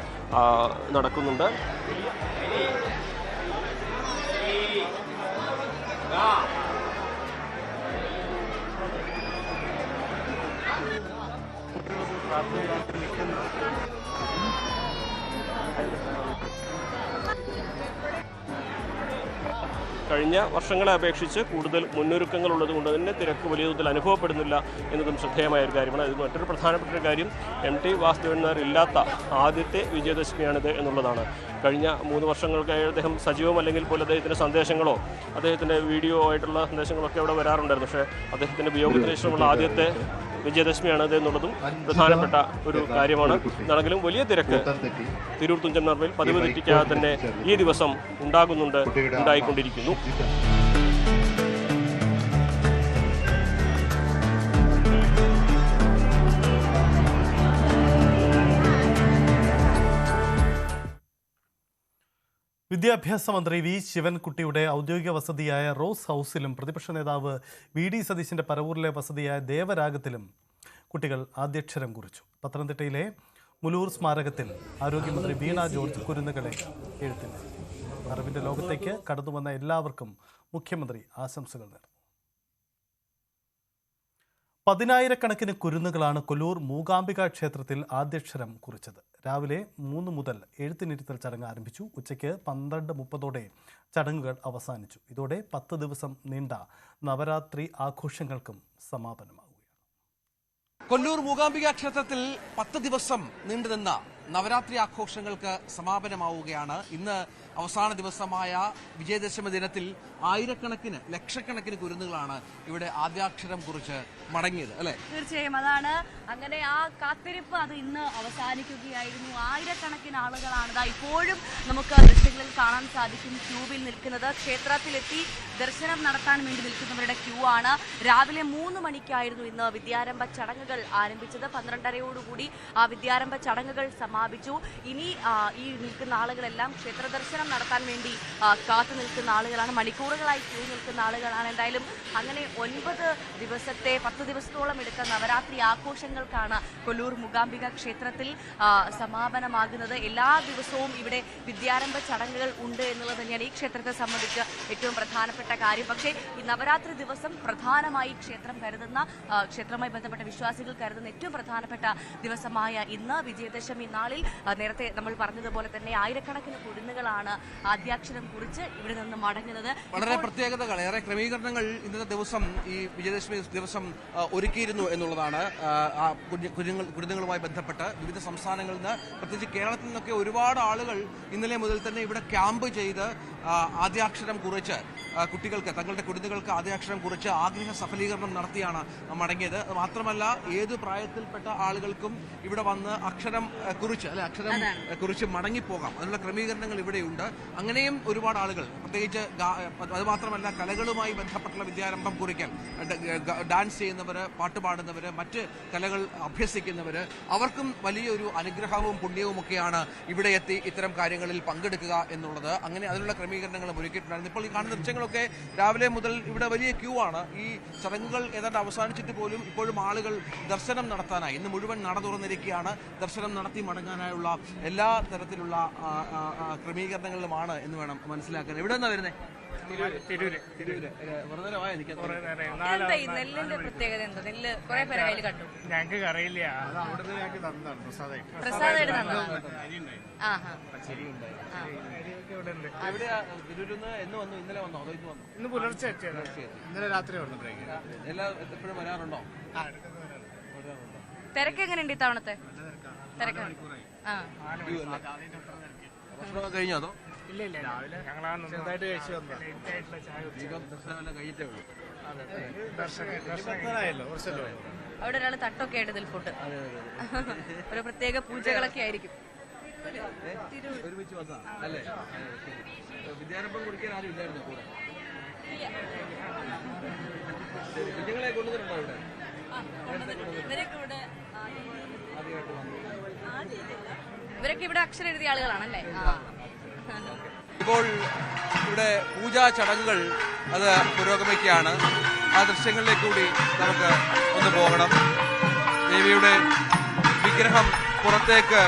നടക്കുന്നുണ്ട്. കഴിഞ്ഞ വർഷങ്ങളെ അപേക്ഷിച്ച് കൂടുതൽ മുന്നൊരുക്കങ്ങൾ ഉള്ളതുകൊണ്ട് തന്നെ തിരക്ക് വലിയ തോതിൽ അനുഭവപ്പെടുന്നില്ല എന്നതും ശ്രദ്ധേയമായ ഒരു കാര്യമാണ്. അതിൽ മറ്റൊരു പ്രധാനപ്പെട്ട കാര്യം MT വാസുദേവൻ നായർ ഇല്ലാത്ത ആദ്യത്തെ വിജയദശമിയാണിത് എന്നുള്ളതാണ്. കഴിഞ്ഞ 3 വർഷങ്ങൾക്കായി അദ്ദേഹം സജീവമല്ലെങ്കിൽ പോലും അദ്ദേഹത്തിൻ്റെ സന്ദേശങ്ങളോ അദ്ദേഹത്തിൻ്റെ വീഡിയോ ആയിട്ടുള്ള സന്ദേശങ്ങളൊക്കെ അവിടെ വരാറുണ്ടായിരുന്നു. പക്ഷേ അദ്ദേഹത്തിൻ്റെ വിയോഗത്തിന് ശേഷമുള്ള ആദ്യത്തെ വിജയദശമിയാണിത് എന്നുള്ളതും പ്രധാനപ്പെട്ട ഒരു കാര്യമാണ്. എന്നാണെങ്കിലും വലിയ തിരക്ക് തിരൂർ തുഞ്ചൻ പറമ്പിൽ പതിവ് തെറ്റിക്കാതെ തന്നെ ഈ ദിവസം ഉണ്ടായിക്കൊണ്ടിരിക്കുന്നു. വിദ്യാഭ്യാസ മന്ത്രി വി ശിവൻകുട്ടിയുടെ ഔദ്യോഗിക വസതിയായ റോസ് ഹൗസിലും പ്രതിപക്ഷ നേതാവ് VD സതീശിൻ്റെ പരവൂരിലെ വസതിയായ ദേവരാഗത്തിലും കുട്ടികൾ ആദ്യാക്ഷരം കുറിച്ചു. പത്തനംതിട്ടയിലെ മുലൂർ സ്മാരകത്തിൽ ആരോഗ്യമന്ത്രി വീണ ജോർജ് കുരുന്നുകളെ എഴുത്തിനിരുത്തി. അറിവിൻ്റെ ലോകത്തേക്ക് കടന്നുവന്ന എല്ലാവർക്കും മുഖ്യമന്ത്രി ആശംസകൾ നേർന്നു. 10,000-കണക്കിന് കുരുന്നുകളാണ് കൊല്ലൂർ മൂകാംബിക ക്ഷേത്രത്തിൽ ആദ്യാക്ഷരം കുറിച്ചത്. രാവിലെ 3 മുതൽ എഴുത്തിനിരുത്തൽ ചടങ്ങ് ആരംഭിച്ചു. ഉച്ചയ്ക്ക് 12:30 ചടങ്ങുകൾ അവസാനിച്ചു. ഇതോടെ 10 ദിവസം നീണ്ട നവരാത്രി ആഘോഷങ്ങൾക്കും സമാപനമാകുകയാണ്. കൊല്ലൂർ മൂകാംബിക ക്ഷേത്രത്തിൽ 10 ദിവസം നീണ്ടുനിന്ന നവരാത്രി ആഘോഷങ്ങൾക്ക് സമാപനമാവുകയാണ്. ഇന്ന് അവസാന ദിവസമായ വിജയദശമി ദിനത്തിൽ ആയിരക്കണക്കിന് ലക്ഷക്കണക്കിന് കുരുന്നുകളാണ് ഇവിടെ ആദ്യാക്ഷരം കുറിച്ച് മടങ്ങിയത്, അല്ലെ? തീർച്ചയായും അതാണ്. അങ്ങനെ ആ കാത്തിരിപ്പ് അത് ഇന്ന് അവസാനിക്കുകയായിരുന്നു. ആയിരക്കണക്കിന് ആളുകളാണ് ഇപ്പോഴും നമുക്ക് ദൃശ്യങ്ങളിൽ കാണാൻ സാധിക്കും ക്യൂവിൽ നിൽക്കുന്നത്. ക്ഷേത്രത്തിലെത്തി ദർശനം നടത്താൻ വേണ്ടി നിൽക്കുന്നവരുടെ ക്യൂ ആണ്. രാവിലെ 3 മണിക്കായിരുന്നു ഇന്ന് വിദ്യാരംഭ ചടങ്ങുകൾ ആരംഭിച്ചത്. 12:30 ആ വിദ്യാരംഭ ചടങ്ങുകൾ സമാപിച്ചു. ഇനി ഈ നിൽക്കുന്ന ആളുകളെല്ലാം ക്ഷേത്ര ദർശനം നടത്താൻ വേണ്ടി കാത്തു നിൽക്കുന്ന ആളുകളാണ്. മണിക്കൂറുകളായി ക്യൂ നിൽക്കുന്ന ആളുകളാണ്. എന്തായാലും അങ്ങനെ 9 ദിവസത്തെ 10 ദിവസത്തോളം എടുത്ത നവരാത്രി ആഘോഷങ്ങൾക്കാണ് കൊല്ലൂർ മൂകാംബിക ക്ഷേത്രത്തിൽ സമാപനമാകുന്നത്. എല്ലാ ദിവസവും ഇവിടെ വിദ്യാരംഭ ചടങ്ങുകൾ ഉണ്ട് എന്നുള്ളത് തന്നെയാണ് ഈ ക്ഷേത്രത്തെ സംബന്ധിച്ച് ഏറ്റവും പ്രധാനപ്പെട്ട കാര്യം. പക്ഷേ ഈ നവരാത്രി ദിവസം പ്രധാനമായി ക്ഷേത്രവുമായി ബന്ധപ്പെട്ട വിശ്വാസികൾ കരുതുന്ന ഏറ്റവും പ്രധാനപ്പെട്ട ദിവസമായ ഇന്ന് വിജയദശമി നാളിൽ നേരത്തെ നമ്മൾ പറഞ്ഞതുപോലെ തന്നെ ആയിരക്കണക്കിന് കുരുന്നുകളാണ് ആദ്യാക്ഷരം കുറിച്ച് ഇവിടെ നിന്ന് മടങ്ങുന്നത്. വളരെ പ്രത്യേകതകൾ, ഏറെ ക്രമീകരണങ്ങൾ ഇന്നത്തെ ദിവസം ഈ വിജയദശമി ദിവസം ഒരുക്കിയിരുന്നു എന്നുള്ളതാണ്. കുരുന്നുകളുമായി ബന്ധപ്പെട്ട് വിവിധ സംസ്ഥാനങ്ങളിൽ നിന്ന്, പ്രത്യേകിച്ച് കേരളത്തിൽ നിന്നൊക്കെ ഒരുപാട് ആളുകൾ ഇന്നലെ മുതൽ തന്നെ ഇവിടെ ക്യാമ്പ് ചെയ്ത് ആദ്യാക്ഷരം കുറിച്ച് കുട്ടികൾക്ക്, തങ്ങളുടെ കുരുന്നുകൾക്ക് ആദ്യാക്ഷരം കുറിച്ച് ആഗ്രഹ സഫലീകരണം നടത്തിയാണ് മടങ്ങിയത്. മാത്രമല്ല ഏത് പ്രായത്തിൽപ്പെട്ട ആളുകൾക്കും ഇവിടെ വന്ന് അക്ഷരം കുറിച്ച് മടങ്ങിപ്പോകാം. അതിനുള്ള ക്രമീകരണങ്ങൾ ഇവിടെയുണ്ട്. അങ്ങനെയും ഒരുപാട് ആളുകൾ, പ്രത്യേകിച്ച് അതുമാത്രമല്ല കലകളുമായി ബന്ധപ്പെട്ടുള്ള വിദ്യാരംഭം കുറിക്കാൻ ഡാൻസ് ചെയ്യുന്നവർ, പാട്ട് പാടുന്നവർ, മറ്റ് കലകൾ അഭ്യസിക്കുന്നവർ, അവർക്കും വലിയൊരു അനുഗ്രഹവും പുണ്യവും ഒക്കെയാണ് ഇവിടെ എത്തി ഇത്തരം കാര്യങ്ങളിൽ പങ്കെടുക്കുക എന്നുള്ളത്. അങ്ങനെ അതിനുള്ള ക്രമീകരണങ്ങൾ ഒരുക്കിയിട്ടുണ്ടായിരുന്നു. ഇപ്പോൾ ഈ കാണുന്ന ദൃശ്യങ്ങളൊക്കെ രാവിലെ മുതൽ ഇവിടെ വലിയ ക്യൂ ആണ്. ഈ ചടങ്ങുകൾ ഏതാണ്ട് അവസാനിച്ചിട്ട് പോലും ഇപ്പോഴും ആളുകൾ ദർശനം നടത്താനായി ഇന്ന് മുഴുവൻ നട തുറന്നിരിക്കുകയാണ്. ദർശനം നടത്തി മടങ്ങാനായുള്ള എല്ലാ തരത്തിലുള്ള ക്രമീകരണങ്ങളിലുമാണ് എന്ന് വേണം മനസ്സിലാക്കാൻ. എവിടെ നിന്നാണ് വരുന്നത്? നെല്ലിന്റെ പ്രത്യേകത എന്താ? നെല്ല് കുറെ പേരെ കയ്യിൽ കണ്ടു. ഞങ്ങൾക്ക് അറിയില്ല. പ്രസാദമായിട്ട് ഇന്ന് പുലർച്ചെ ഇന്നലെ രാത്രി വന്നു. എപ്പോഴും വരാറുണ്ടോ? തിരക്ക് എങ്ങനെയുണ്ട് ഇത്തവണത്തെ? തിരക്ക് ഭക്ഷണം കഴിഞ്ഞോ? അതോ ഇല്ല രാവിലെ ഞങ്ങൾ ചെറുതായിട്ട് കഴിച്ചു വന്നു. കഴിഞ്ഞിട്ടേ ഉള്ളൂ. അവിടെ ഒരാൾ തട്ടൊക്കെ ആയിട്ട് നിൽപ്പുണ്ട്. ഒരു പ്രത്യേക പൂജകളൊക്കെ ആയിരിക്കും. ഒരുമിച്ച് വന്നാ അല്ലേ? വിദ്യാരംഭം കുറിക്കാൻ ആരും ഇല്ലായിരുന്നു കൂടെ? കുഞ്ഞുങ്ങളെ കൊണ്ടുവന്നിട്ടുണ്ടോ ഇവിടെ? ഇവരൊക്കെ ഇവിടെ അക്ഷരം എഴുതിയ ആളുകളാണല്ലേ? ഇപ്പോൾ ഇവിടെ പൂജാ ചടങ്ങുകൾ അത് പുരോഗമിക്കുകയാണ്. ആ ദൃശ്യങ്ങളിലേക്ക് കൂടി നമുക്ക് ഒന്ന് പോകണം. ദേവിയുടെ വിഗ്രഹം പുറത്തേക്ക്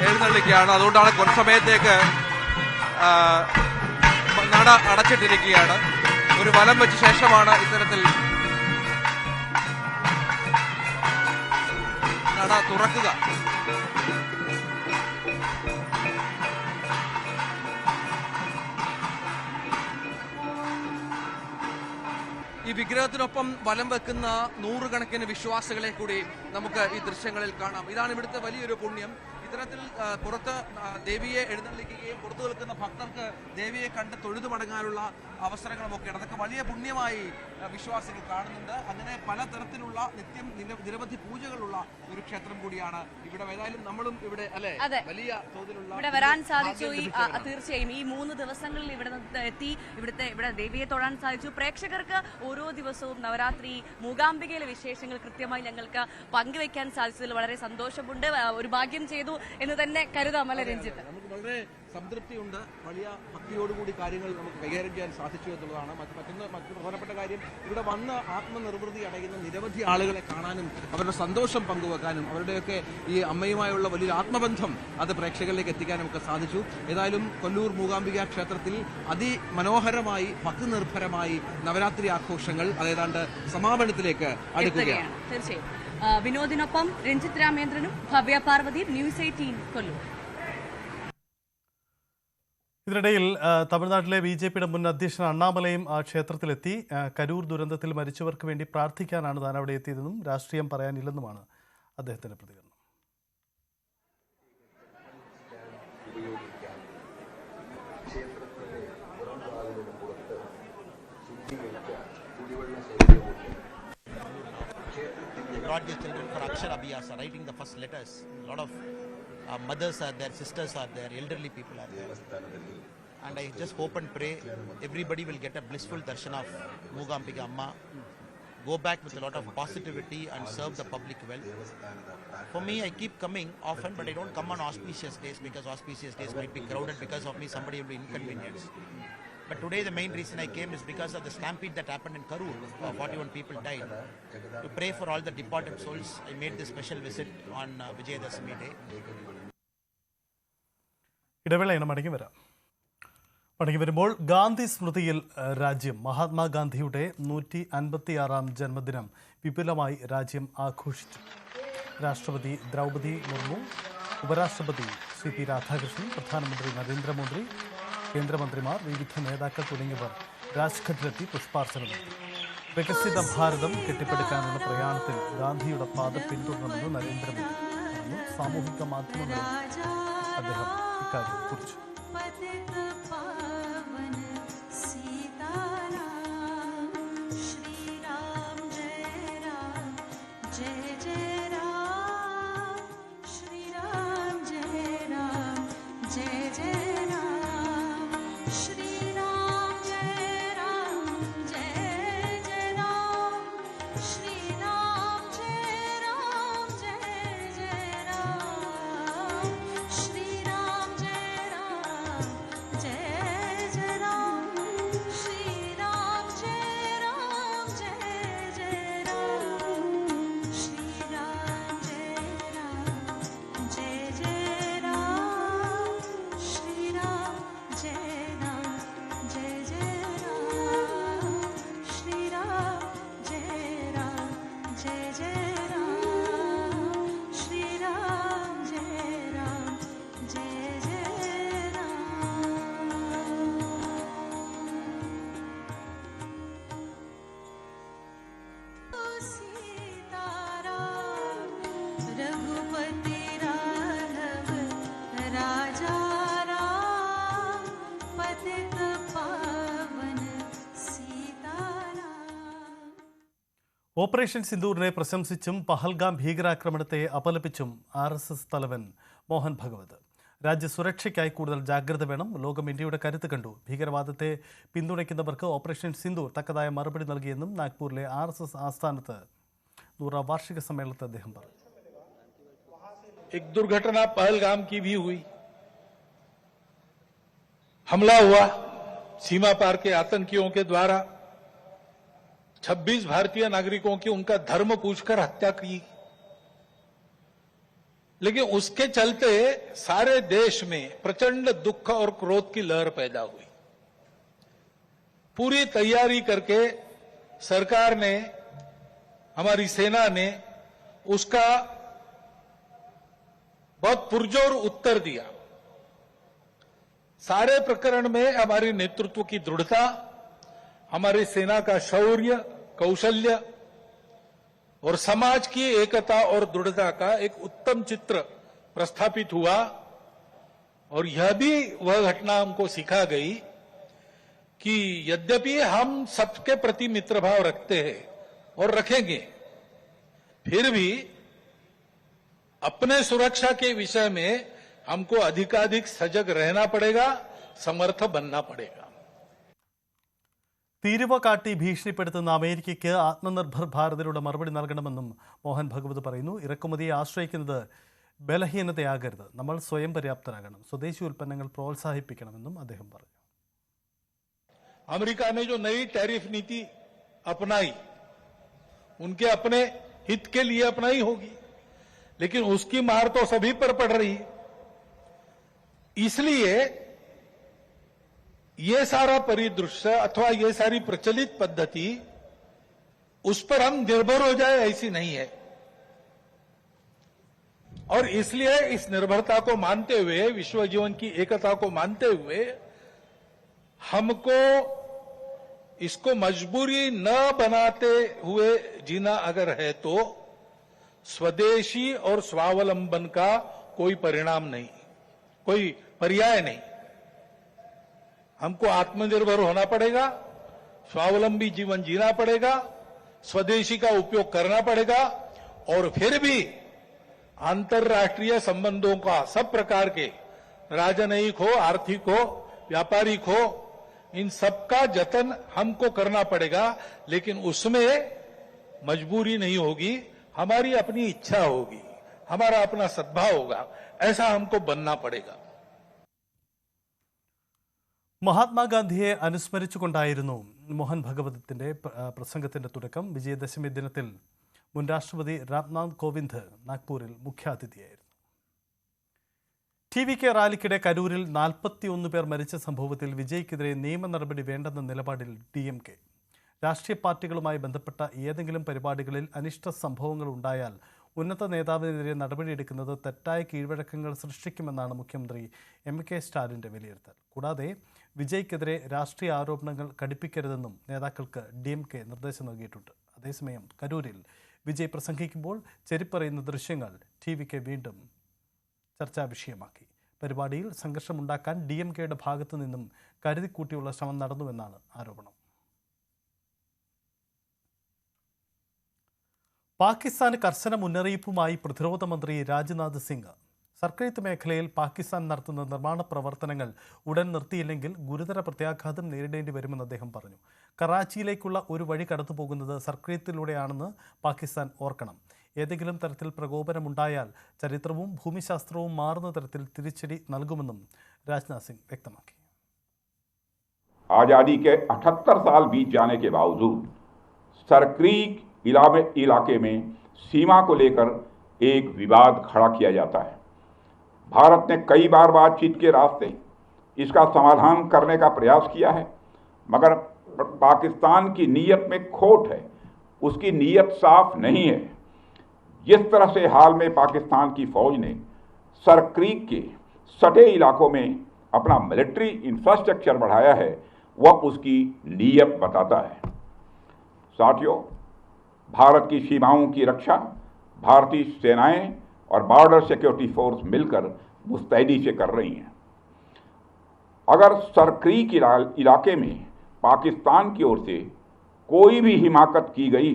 എഴുന്നള്ളിക്കുകയാണ്. അതുകൊണ്ടാണ് കുറച്ച് സമയത്തേക്ക് നട അടച്ചിട്ടിരിക്കുകയാണ്. ഒരു വലം വെച്ച ശേഷമാണ് ഇത്തരത്തിൽ നട തുറക്കുക. ഈ വിഗ്രഹത്തിനൊപ്പം വലം വെക്കുന്ന നൂറുകണക്കിന് വിശ്വാസികളെ കൂടി നമുക്ക് ഈ ദൃശ്യങ്ങളിൽ കാണാം. ഇതാണ് ഇവിടുത്തെ വലിയൊരു പുണ്യം. ഇത്തരത്തിൽ പുറത്ത് ദേവിയെ എഴുന്നള്ളിക്കുകയും പുറത്തു നിൽക്കുന്ന ഭക്തർക്ക് ദേവിയെ കണ്ട് തൊഴുതു മടങ്ങാനുള്ള അവസരങ്ങളുമൊക്കെ അതൊക്കെ വലിയ പുണ്യമായി വിശ്വാസികൾ കാണുന്നുണ്ട്. അങ്ങനെ പലതരത്തിലുള്ള നിരവധി പൂജകളുള്ള ഒരു ക്ഷേത്രം കൂടിയാണ് ഇവിടെ. ഏതായാലും നമ്മളും ഇവിടെ അല്ലെ വലിയ തോതിലുള്ള ഇവിടെ വരാൻ സാധിച്ചു. തീർച്ചയായും ഈ 3 ദിവസങ്ങളിൽ ഇവിടെ എത്തി ഇവിടെ ദേവിയെ തൊഴാൻ സാധിച്ചു. പ്രേക്ഷകർക്ക് ഓരോ ദിവസവും നവരാത്രി മൂകാംബികയിലെ വിശേഷങ്ങൾ കൃത്യമായി ഞങ്ങൾക്ക് പങ്കുവെക്കാൻ സാധിച്ചതിൽ വളരെ സന്തോഷമുണ്ട്. ഒരു ഭാഗ്യം ചെയ്തു എന്ന് തന്നെ കരുതാം അല്ലെ രഞ്ജിത്ത്? നമുക്ക് വളരെ സംതൃപ്തിയുണ്ട്. വലിയ ഭക്തിയോടുകൂടി കാര്യങ്ങൾ നമുക്ക് കൈകാര്യം ചെയ്യാൻ സാധിച്ചു എന്നുള്ളതാണ്. മറ്റു പ്രധാനപ്പെട്ട കാര്യം ഇവിടെ വന്ന് ആത്മനിർവൃതി അടയുന്ന നിരവധി ആളുകളെ കാണാനും അവരുടെ സന്തോഷം പങ്കുവെക്കാനും അവരുടെയൊക്കെ ഈ അമ്മയുമായുള്ള വലിയൊരു ആത്മബന്ധം അത് പ്രേക്ഷകരിലേക്ക് എത്തിക്കാനും ഒക്കെ സാധിച്ചു. ഏതായാലും കൊല്ലൂർ മൂകാംബിക ക്ഷേത്രത്തിൽ അതിമനോഹരമായി ഭക്തിനിർഭരമായി നവരാത്രി ആഘോഷങ്ങൾ അതേതാണ്ട് സമാപനത്തിലേക്ക് അടുക്കുകയാണ്. തീർച്ചയായും. വിനോദിനൊപ്പം രഞ്ജിത്ത് രാമേന്ദ്രനും ഭവ്യ പാർവതി, ന്യൂസ് 18 കൊല്ലൂർ. ഇതിനിടയിൽ തമിഴ്നാട്ടിലെ BJPയുടെ മുൻ അധ്യക്ഷൻ അണ്ണാമലയും ആ ക്ഷേത്രത്തിലെത്തി. കരൂർ ദുരന്തത്തിൽ മരിച്ചവർക്ക് വേണ്ടി പ്രാർത്ഥിക്കാനാണ് താൻ അവിടെ എത്തിയതെന്നും രാഷ്ട്രീയം പറയാനില്ലെന്നുമാണ് അദ്ദേഹത്തിന്റെ പ്രതികരണം. Brought these children for Akshara Abhyasa, writing the first letters. A lot of mothers are there, sisters are there, elderly people are there. And I just hope and pray everybody will get a blissful darshan of Moogambika Amma, go back with a lot of positivity and serve the public well. For me, I keep coming often, but I don't come on auspicious days because auspicious days might be crowded because of me, somebody will be inconvenienced. But today the main reason I came is because of the stampede that happened in Karur. 41 people died. To pray for all the departed souls, I made this special visit on Vijayadashami day. ഇടവേളയാണ്. മടങ്ങി വരുമ്പോൾ ഗാന്ധി സ്മൃതിയിൽ രാജ്യം. മഹാത്മാഗാന്ധിയുടെ 156ാം ജന്മദിനം വിപുലമായി രാജ്യം ആഘോഷിച്ചു. രാഷ്ട്രപതി ദ്രൗപദി മുർമു, ഉപരാഷ്ട്രപതി CP രാധാകൃഷ്ണൻ, പ്രധാനമന്ത്രി നരേന്ദ്രമോദി, കേന്ദ്രമന്ത്രിമാർ, വിവിധ നേതാക്കൾ തുടങ്ങിയവർ രാജ്ഘട്ടിലെത്തി പുഷ്പാർച്ചന നടത്തി. വികസിത ഭാരതം കെട്ടിപ്പടുക്കാനുള്ള പ്രയാണത്തിൽ ഗാന്ധിയുടെ പാത പിന്തുടരണമെന്ന് നരേന്ദ്രമോദി പറഞ്ഞു. സാമൂഹിക മാധ്യമങ്ങളിൽ അദ്ദേഹം ഇക്കാര്യം കുറിച്ചു. ഓപ്പറേഷൻ സിന്ദൂറിനെ പ്രശംസിച്ചും പഹൽഗാം ഭീകരാക്രമണത്തെ അപലപിച്ചും RSS തലവൻ മോഹൻ ഭഗവത്. രാജ്യസുരക്ഷയ്ക്കായി കൂടുതൽ ജാഗ്രത വേണം. ലോകം ഇന്ത്യയുടെ കരുത്ത് കണ്ടു. ഭീകരവാദത്തെ പിന്തുണയ്ക്കുന്നവർക്ക് ഓപ്പറേഷൻ സിന്ദൂർ തക്കതായ മറുപടി നൽകിയെന്നും നാഗ്പൂരിലെ RSS ആസ്ഥാനത്ത് 100ാം വാർഷിക സമ്മേളനത്തിൽ അദ്ദേഹം പറഞ്ഞു. एक दुर्घटना पहलगाम की भी हुई. हमला हुआ सीमा पार के आतंकियों के द्वारा. 26 भारतीय नागरिकों की उनका धर्म पूछकर हत्या की. लेकिन उसके चलते सारे देश में प्रचंड दुख और क्रोध की लहर पैदा हुई. पूरी तैयारी करके सरकार ने, हमारी सेना ने उसका बहुत पुरजोर उत्तर दिया. सारे प्रकरण में हमारी नेतृत्व की दृढ़ता, हमारी सेना का शौर्य, कौशल्य और समाज की एकता और दृढ़ता का एक उत्तम चित्र प्रस्थापित हुआ. और यह भी वह घटना हमको सिखा गई कि यद्यपि हम सबके प्रति मित्रभाव रखते हैं और रखेंगे, फिर भी अपने सुरक्षा के विषय में हमको अधिकाधिक सजग रहना पड़ेगा, समर्थ बनना पड़ेगा. തീരുവ കാട്ടി ഭീഷണിപ്പെടുത്തുന്ന അമേരിക്കയ്ക്ക് ആത്മനിർഭർ ഭാരതിലൂടെ മറുപടി നൽകണമെന്നും മോഹൻ ഭഗവത് പറയുന്നു. ഇറക്കുമതിയെ ആശ്രയിക്കുന്നത് ബലഹീനതയാകരുത്. നമ്മൾ സ്വയം പര്യാപ്തരാകണം. സ്വദേശി ഉൽപ്പന്നങ്ങൾ പ്രോത്സാഹിപ്പിക്കണമെന്നും അദ്ദേഹം പറഞ്ഞു. अमेरिका ने जो नई टैरिफ नीति अपनाई, उनके अपने हित के लिए अपनाई होगी, लेकिन उसकी मार तो सभी पर पड़ रही है. इसलिए ये सारा परिदृश्य अथवा ये सारी प्रचलित पद्धति उस पर हम निर्भर हो जाए ऐसी नहीं है. और इसलिए इस निर्भरता को मानते हुए, विश्व जीवन की एकता को मानते हुए, हमको इसको मजबूरी न बनाते हुए जीना अगर है तो स्वदेशी और स्वावलंबन का कोई परिणाम नहीं, कोई पर्याय नहीं. हमको आत्मनिर्भर होना पड़ेगा, स्वावलंबी जीवन जीना पड़ेगा, स्वदेशी का उपयोग करना पड़ेगा. और फिर भी अंतर्राष्ट्रीय संबंधों का सब प्रकार के, राजनयिक हो, आर्थिक हो, व्यापारिक हो, इन सबका जतन हमको करना पड़ेगा. लेकिन उसमें मजबूरी नहीं होगी, हमारी अपनी इच्छा होगी, हमारा अपना सद्भाव होगा. ऐसा हमको बनना पड़ेगा. മഹാത്മാഗാന്ധിയെ അനുസ്മരിച്ചുകൊണ്ടായിരുന്നു മോഹൻ ഭഗവത്തിന്റെ പ്രസംഗത്തിന്റെ തുടക്കം. വിജയദശമി ദിനത്തിൽ മുൻ രാഷ്ട്രപതി രാംനാഥ് കോവിന്ദ് നാഗ്പൂരിൽ മുഖ്യാതിഥിയായിരുന്നു. TVK റാലിക്കിടെ കരൂരിൽ 41 പേർ മരിച്ച സംഭവത്തിൽ വിജയ്ക്കെതിരെ നിയമ നടപടി വേണ്ടെന്ന നിലപാടിൽ DMK. രാഷ്ട്രീയ പാർട്ടികളുമായി ബന്ധപ്പെട്ട ഏതെങ്കിലും പരിപാടികളിൽ അനിഷ്ട സംഭവങ്ങൾ ഉണ്ടായാൽ ഉന്നത നേതാവിനെതിരെ നടപടിയെടുക്കുന്നത് തെറ്റായ കീഴ്വഴക്കങ്ങൾ സൃഷ്ടിക്കുമെന്നാണ് മുഖ്യമന്ത്രി MK സ്റ്റാലിൻ്റെ വിലയിരുത്തൽ. കൂടാതെ വിജയ്ക്കെതിരെ രാഷ്ട്രീയ ആരോപണങ്ങൾ ഘടിപ്പിക്കരുതെന്നും നേതാക്കൾക്ക് DMK നിർദ്ദേശം നൽകിയിട്ടുണ്ട്. അതേസമയം കരൂരിൽ വിജയ് പ്രസംഗിക്കുമ്പോൾ ചെരിപ്പറിയുന്ന ദൃശ്യങ്ങൾ TVK വീണ്ടും ചർച്ചാ വിഷയമാക്കി. പരിപാടിയിൽ സംഘർഷമുണ്ടാക്കാൻ DMKയുടെ ഭാഗത്തു നിന്നും കരുതിക്കൂട്ടിയുള്ള ശ്രമം നടന്നുവെന്നാണ് ആരോപണം. പാകിസ്ഥാന് കർശന മുന്നറിയിപ്പുമായി പ്രതിരോധ മന്ത്രി രാജ്നാഥ് സിംഗ്. സർക്കയത്ത് മേഖലയിൽ പാകിസ്ഥാൻ നടത്തുന്ന നിർമ്മാണ പ്രവർത്തനങ്ങൾ ഉടൻ നിർത്തിയില്ലെങ്കിൽ ഗുരുതര പ്രത്യാഘാതം നേരിടേണ്ടി വരുമെന്ന് അദ്ദേഹം പറഞ്ഞു. കറാച്ചിയിലേക്കുള്ള ഒരു വഴി കടന്നുപോകുന്നത് സർക്കയത്തിലൂടെയാണെന്ന് പാകിസ്ഥാൻ ഓർക്കണം. ഏതെങ്കിലും തരത്തിൽ പ്രകോപനമുണ്ടായാൽ ചരിത്രവും ഭൂമിശാസ്ത്രവും മാറുന്ന തരത്തിൽ തിരിച്ചടി നൽകുമെന്നും രാജ്നാഥ് സിംഗ് വ്യക്തമാക്കി. आजादी के 78 साल बीत जाने के बावजूद सरक्रीक इलाके में सीमा को लेकर एक विवाद खड़ा किया जाता है। भारत ने कई बार बातचीत के रास्ते इसका समाधान करने का प्रयास किया है, मगर पाकिस्तान की नीयत में खोट है, उसकी नीयत साफ नहीं है। जिस तरह से हाल में पाकिस्तान की फौज ने सरक्रीक के सटे इलाकों में अपना मिलिट्री इंफ्रास्ट्रक्चर बढ़ाया है, वह उसकी नीयत बताता है। साथियों, भारत की सीमाओं की रक्षा भारतीय सेनाएं और बॉर्डर सिक्योरिटी फोर्स मिलकर मुस्तैदी से कर रही हैं। अगर सरक्रीक इलाके में पाकिस्तान की ओर से कोई भी हिमाकत की गई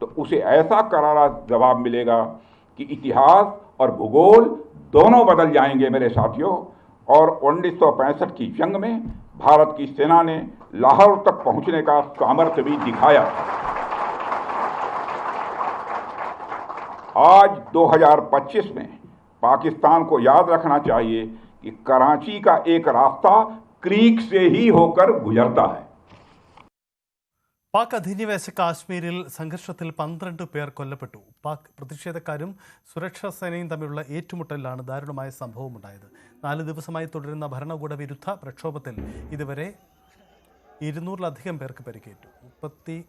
तो उसे ऐसा करारा जवाब मिलेगा कि इतिहास और भूगोल दोनों बदल जाएंगे मेरे साथियों। और 1965 की जंग में भारत की सेना ने लाहौर तक पहुंचने का सामर्थ्य भी दिखाया। आज 2025 में पाकिस्तान को याद रखना चाहिए कि कराची का एक रास्ता क्रीक से ही होकर गुजरता है। പാക് അധിനിവേശ കാശ്മീരിൽ സംഘർഷത്തിൽ 12 പേർ കൊല്ലപ്പെട്ടു. പാക് പ്രതിഷേധക്കാരും സുരക്ഷാ സേനയും തമ്മിലുള്ള ഏറ്റുമുട്ടലിലാണ് ദാരുണമായ സംഭവമുണ്ടായത്. 4 ദിവസമായി തുടരുന്ന ഭരണകൂട വിരുദ്ധ പ്രക്ഷോഭത്തിൽ ഇതുവരെ 200-ലധികം പേർക്ക് പരിക്കേറ്റു. 36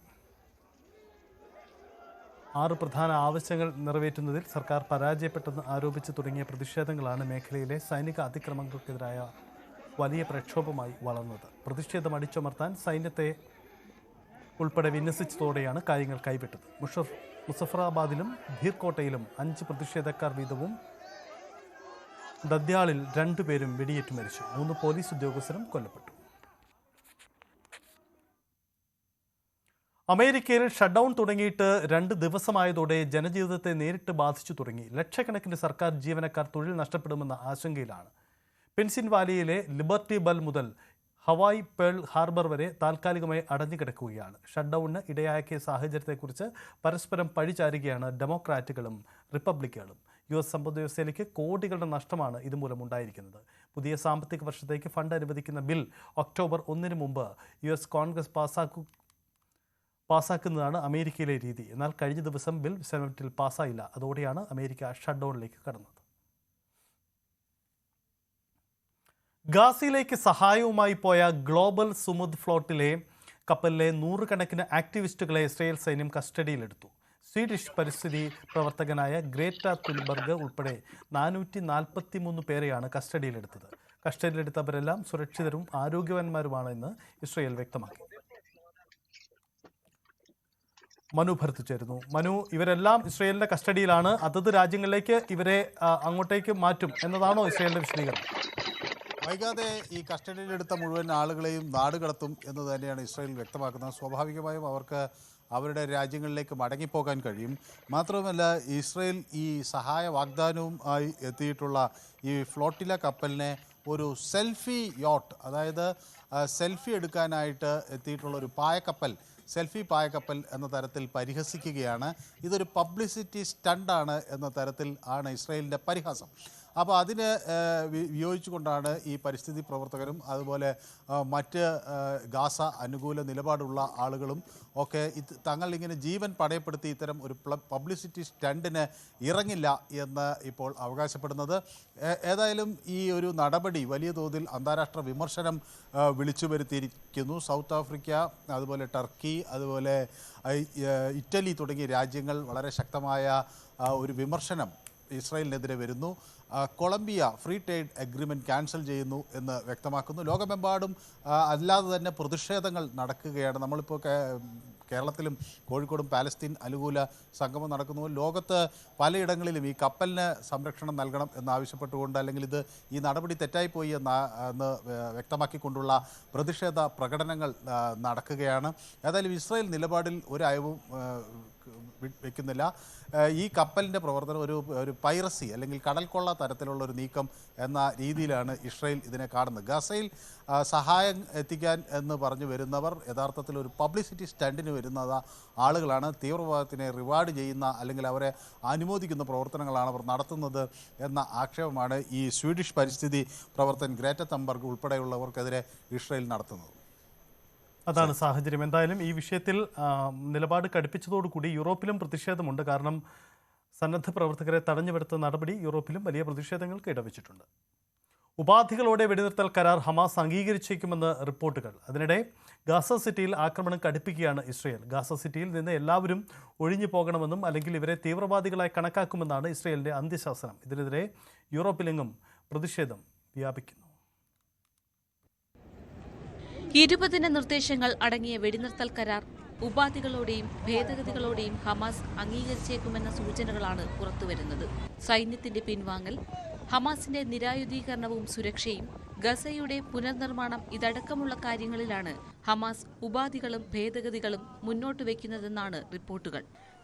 പ്രധാന ആവശ്യങ്ങൾ നിറവേറ്റുന്നതിൽ സർക്കാർ പരാജയപ്പെട്ടെന്ന് ആരോപിച്ച് തുടങ്ങിയ പ്രതിഷേധങ്ങളാണ് മേഖലയിലെ സൈനിക അതിക്രമങ്ങൾക്കെതിരായ വലിയ പ്രക്ഷോഭമായി വളർന്നത്. പ്രതിഷേധം അടിച്ചമർത്താൻ സൈന്യത്തെ ഉൾപ്പെടെ വിന്യസിച്ചതോടെയാണ് കാര്യങ്ങൾ കൈവിട്ടത്. മുസഫറാബാദിലും ഭീർകോട്ടയിലും 5 പ്രതിഷേധക്കാർ വീതവും ദദ്യാളിൽ 2 പേരും വെടിയേറ്റ് മരിച്ചു. 3 പോലീസ് ഉദ്യോഗസ്ഥരും കൊല്ലപ്പെട്ടു. അമേരിക്കയിൽ ഷട്ട്ഡൗൺ തുടങ്ങിയിട്ട് 2 ദിവസമായതോടെ ജനജീവിതത്തെ നേരിട്ട് ബാധിച്ചു തുടങ്ങി. ലക്ഷക്കണക്കിന് സർക്കാർ ജീവനക്കാർ തൊഴിൽ നഷ്ടപ്പെടുമെന്ന ആശങ്കയിലാണ്. പെൻസിൽവാനിയയിലെ ലിബർട്ടി ബൽ മുതൽ ഹവായ് പേൾ ഹാർബർ വരെ താൽക്കാലികമായി അടഞ്ഞുകിടക്കുകയാണ്. ഷട്ട്ഡൌണിന് ഇടയാക്കിയ സാഹചര്യത്തെക്കുറിച്ച് പരസ്പരം പഴിചാരുകയാണ് ഡെമോക്രാറ്റുകളും റിപ്പബ്ലിക്കുകളും. US സമ്പദ്വ്യവസ്ഥയിലേക്ക് കോടികളുടെ നഷ്ടമാണ് ഇതുമൂലം ഉണ്ടായിരിക്കുന്നത്. പുതിയ സാമ്പത്തിക വർഷത്തേക്ക് ഫണ്ട് അനുവദിക്കുന്ന ബിൽ ഒക്ടോബർ 1 മുമ്പ് US കോൺഗ്രസ് പാസാക്കുന്നതാണ് അമേരിക്കയിലെ രീതി. എന്നാൽ കഴിഞ്ഞ ദിവസം ബിൽ സെനറ്റിൽ പാസ്സായില്ല. അതോടെയാണ് അമേരിക്ക ഷട്ട്ഡൌണിലേക്ക് കടന്നത്. ഗാസയിലേക്ക് സഹായവുമായി പോയ ഗ്ലോബൽ സുമുദ് ഫ്ലോട്ടിലെ കപ്പലിലെ 100 കണക്കിന് ആക്ടിവിസ്റ്റുകളെ ഇസ്രയേൽ സൈന്യം കസ്റ്റഡിയിലെടുത്തു. സ്വീഡിഷ് പരിസ്ഥിതി പ്രവർത്തകനായ ഗ്രേറ്റ തുൻബർഗ് ഉൾപ്പെടെ 443 പേരെയാണ് കസ്റ്റഡിയിലെടുത്തത്. കസ്റ്റഡിയിലെടുത്തവരെല്ലാം സുരക്ഷിതരും ആരോഗ്യവാന്മാരുമാണെന്ന് ഇസ്രയേൽ വ്യക്തമാക്കി. മനു ഭരത്ത് ചേരുന്നു. മനു, ഇവരെല്ലാം ഇസ്രയേലിന്റെ കസ്റ്റഡിയിലാണ്. അതത് രാജ്യങ്ങളിലേക്ക് ഇവരെ അങ്ങോട്ടേക്ക് മാറ്റും എന്നതാണോ ഇസ്രയേലിന്റെ വിശദീകരണം? വൈകാതെ ഈ കസ്റ്റഡിയിലെടുത്ത മുഴുവൻ ആളുകളെയും നാടുകടത്തും എന്ന് തന്നെയാണ് ഇസ്രായേൽ വ്യക്തമാക്കുന്നത്. സ്വാഭാവികമായും അവർക്ക് അവരുടെ രാജ്യങ്ങളിലേക്ക് മടങ്ങിപ്പോകാൻ കഴിയും. മാത്രവുമല്ല, ഇസ്രായേൽ ഈ സഹായ വാഗ്ദാനവും ആയി എത്തിയിട്ടുള്ള ഈ ഫ്ലോട്ടില കപ്പലിനെ ഒരു സെൽഫി യോട്ട്, അതായത് സെൽഫി എടുക്കാനായിട്ട് എത്തിയിട്ടുള്ള ഒരു സെൽഫി പായക്കപ്പൽ എന്ന തരത്തിൽ പരിഹസിക്കുകയാണ്. ഇതൊരു പബ്ലിസിറ്റി സ്റ്റണ്ടാണ് എന്ന തരത്തിൽ ആണ് ഇസ്രായേലിൻ്റെ പരിഹാസം. അപ്പോൾ അതിന് വിയോജിച്ചുകൊണ്ടാണ് ഈ പരിസ്ഥിതി പ്രവർത്തകരും അതുപോലെ മറ്റ് ഗാസ അനുകൂല നിലപാടുള്ള ആളുകളും ഒക്കെ തങ്ങൾ ഇങ്ങനെ ജീവൻ പണയപ്പെടുത്തി ഇത്തരം ഒരു പബ്ലിസിറ്റി സ്റ്റണ്ടിന് ഇറങ്ങില്ല എന്ന് ഇപ്പോൾ അവകാശപ്പെടുന്നത്. ഏതായാലും ഈ ഒരു നടപടി വലിയ തോതിൽ അന്താരാഷ്ട്ര വിമർശനം വിളിച്ചു വരുത്തിയിരിക്കുന്നു. സൗത്ത് ആഫ്രിക്ക, അതുപോലെ ടർക്കി, അതുപോലെ ഇറ്റലി തുടങ്ങിയ രാജ്യങ്ങൾ വളരെ ശക്തമായ ഒരു വിമർശനം ഇസ്രായേലിനെതിരെ വരുന്നു. Colombia free trade agreement cancel ചെയ്യുന്നു എന്ന് വ്യക്തമാക്കുന്നു. ലോകമെമ്പാടും അല്ലാതെ തന്നെ പ്രതിഷേധങ്ങൾ നടക്കുകയാണ്. നമ്മളിപ്പോൾ കേരളത്തിലും കോഴിക്കോടും പാലസ്തീൻ അനുകൂല സംഗമം നടക്കുന്നു. ലോകത്ത് പലയിടങ്ങളിലും ഈ കപ്പലിന് സംരക്ഷണം നൽകണം എന്നാവശ്യപ്പെട്ടുകൊണ്ട്, അല്ലെങ്കിൽ ഈ നടപടി തെറ്റായിപ്പോയി എന്ന് വ്യക്തമാക്കിക്കൊണ്ടുള്ള പ്രതിഷേധ പ്രകടനങ്ങൾ നടക്കുകയാണ്. ഏതായാലും ഇസ്രായേൽ നിലപാടിൽ ഒരു അയവും വയ്ക്കുന്നില്ല. ഈ കപ്പലിൻ്റെ പ്രവർത്തനം ഒരു പൈറസി അല്ലെങ്കിൽ കടൽക്കൊള്ള തരത്തിലുള്ള ഒരു നീക്കം എന്ന രീതിയിലാണ് ഇസ്രായേൽ ഇതിനെ കാണുന്നത്. ഗസയിൽ സഹായം എത്തിക്കാൻ എന്ന് പറഞ്ഞു വരുന്നവർ യഥാർത്ഥത്തിൽ ഒരു പബ്ലിസിറ്റി സ്റ്റണ്ടിന് വരുന്ന ആളുകളാണ്. തീവ്രവാദത്തിനെ റിവാർഡ് ചെയ്യുന്ന അല്ലെങ്കിൽ അവരെ അനുമോദിക്കുന്ന പ്രവർത്തനങ്ങളാണ് അവർ നടത്തുന്നത് എന്ന ആക്ഷേപമാണ് ഈ സ്വീഡിഷ് പരിസ്ഥിതി പ്രവർത്തകൻ ഗ്രേറ്റ തംബർഗ് ഉൾപ്പെടെയുള്ളവർക്കെതിരെ ഇസ്രായേൽ നടത്തുന്നത്. അതാണ് സാഹചര്യം. എന്തായാലും ഈ വിഷയത്തിൽ നിലപാട് കടുപ്പിച്ചതോടുകൂടി യൂറോപ്പിലും പ്രതിഷേധമുണ്ട്. കാരണം സന്നദ്ധ പ്രവർത്തകരെ തടഞ്ഞുവരുത്ത നടപടി യൂറോപ്പിലും വലിയ പ്രതിഷേധങ്ങൾക്ക് ഇടവച്ചിട്ടുണ്ട്. ഉപാധികളോടെ വെടിനിർത്തൽ കരാർ ഹമാസ് അംഗീകരിച്ചേക്കുമെന്ന് റിപ്പോർട്ടുകൾ. അതിനിടെ ഗാസ സിറ്റിയിൽ ആക്രമണം കടുപ്പിക്കുകയാണ് ഇസ്രയേൽ. ഗാസ സിറ്റിയിൽ നിന്ന് എല്ലാവരും ഒഴിഞ്ഞു പോകണമെന്നും അല്ലെങ്കിൽ ഇവരെ തീവ്രവാദികളായി കണക്കാക്കുമെന്നാണ് ഇസ്രയേലിൻ്റെ അന്ത്യശാസനം. ഇതിനെതിരെ യൂറോപ്പിലെങ്ങും പ്രതിഷേധം വ്യാപിക്കുന്നു. 20 നിർദ്ദേശങ്ങൾ അടങ്ങിയ വെടിനിർത്തൽ കരാർ ഉപാധികളോടെയും ഭേദഗതികളോടെയും ഹമാസ് അംഗീകരിച്ചേക്കുമെന്ന സൂചനകളാണ് പുറത്തുവരുന്നത്. സൈന്യത്തിന്റെ പിൻവാങ്ങൽ, ഹമാസിന്റെ നിരായുധീകരണവും സുരക്ഷയും, ഗസയുടെ പുനർനിർമ്മാണം ഇതടക്കമുള്ള കാര്യങ്ങളിലാണ് ഹമാസ് ഉപാധികളും ഭേദഗതികളും മുന്നോട്ട് വയ്ക്കുന്നതെന്നാണ് റിപ്പോർട്ടുകൾ.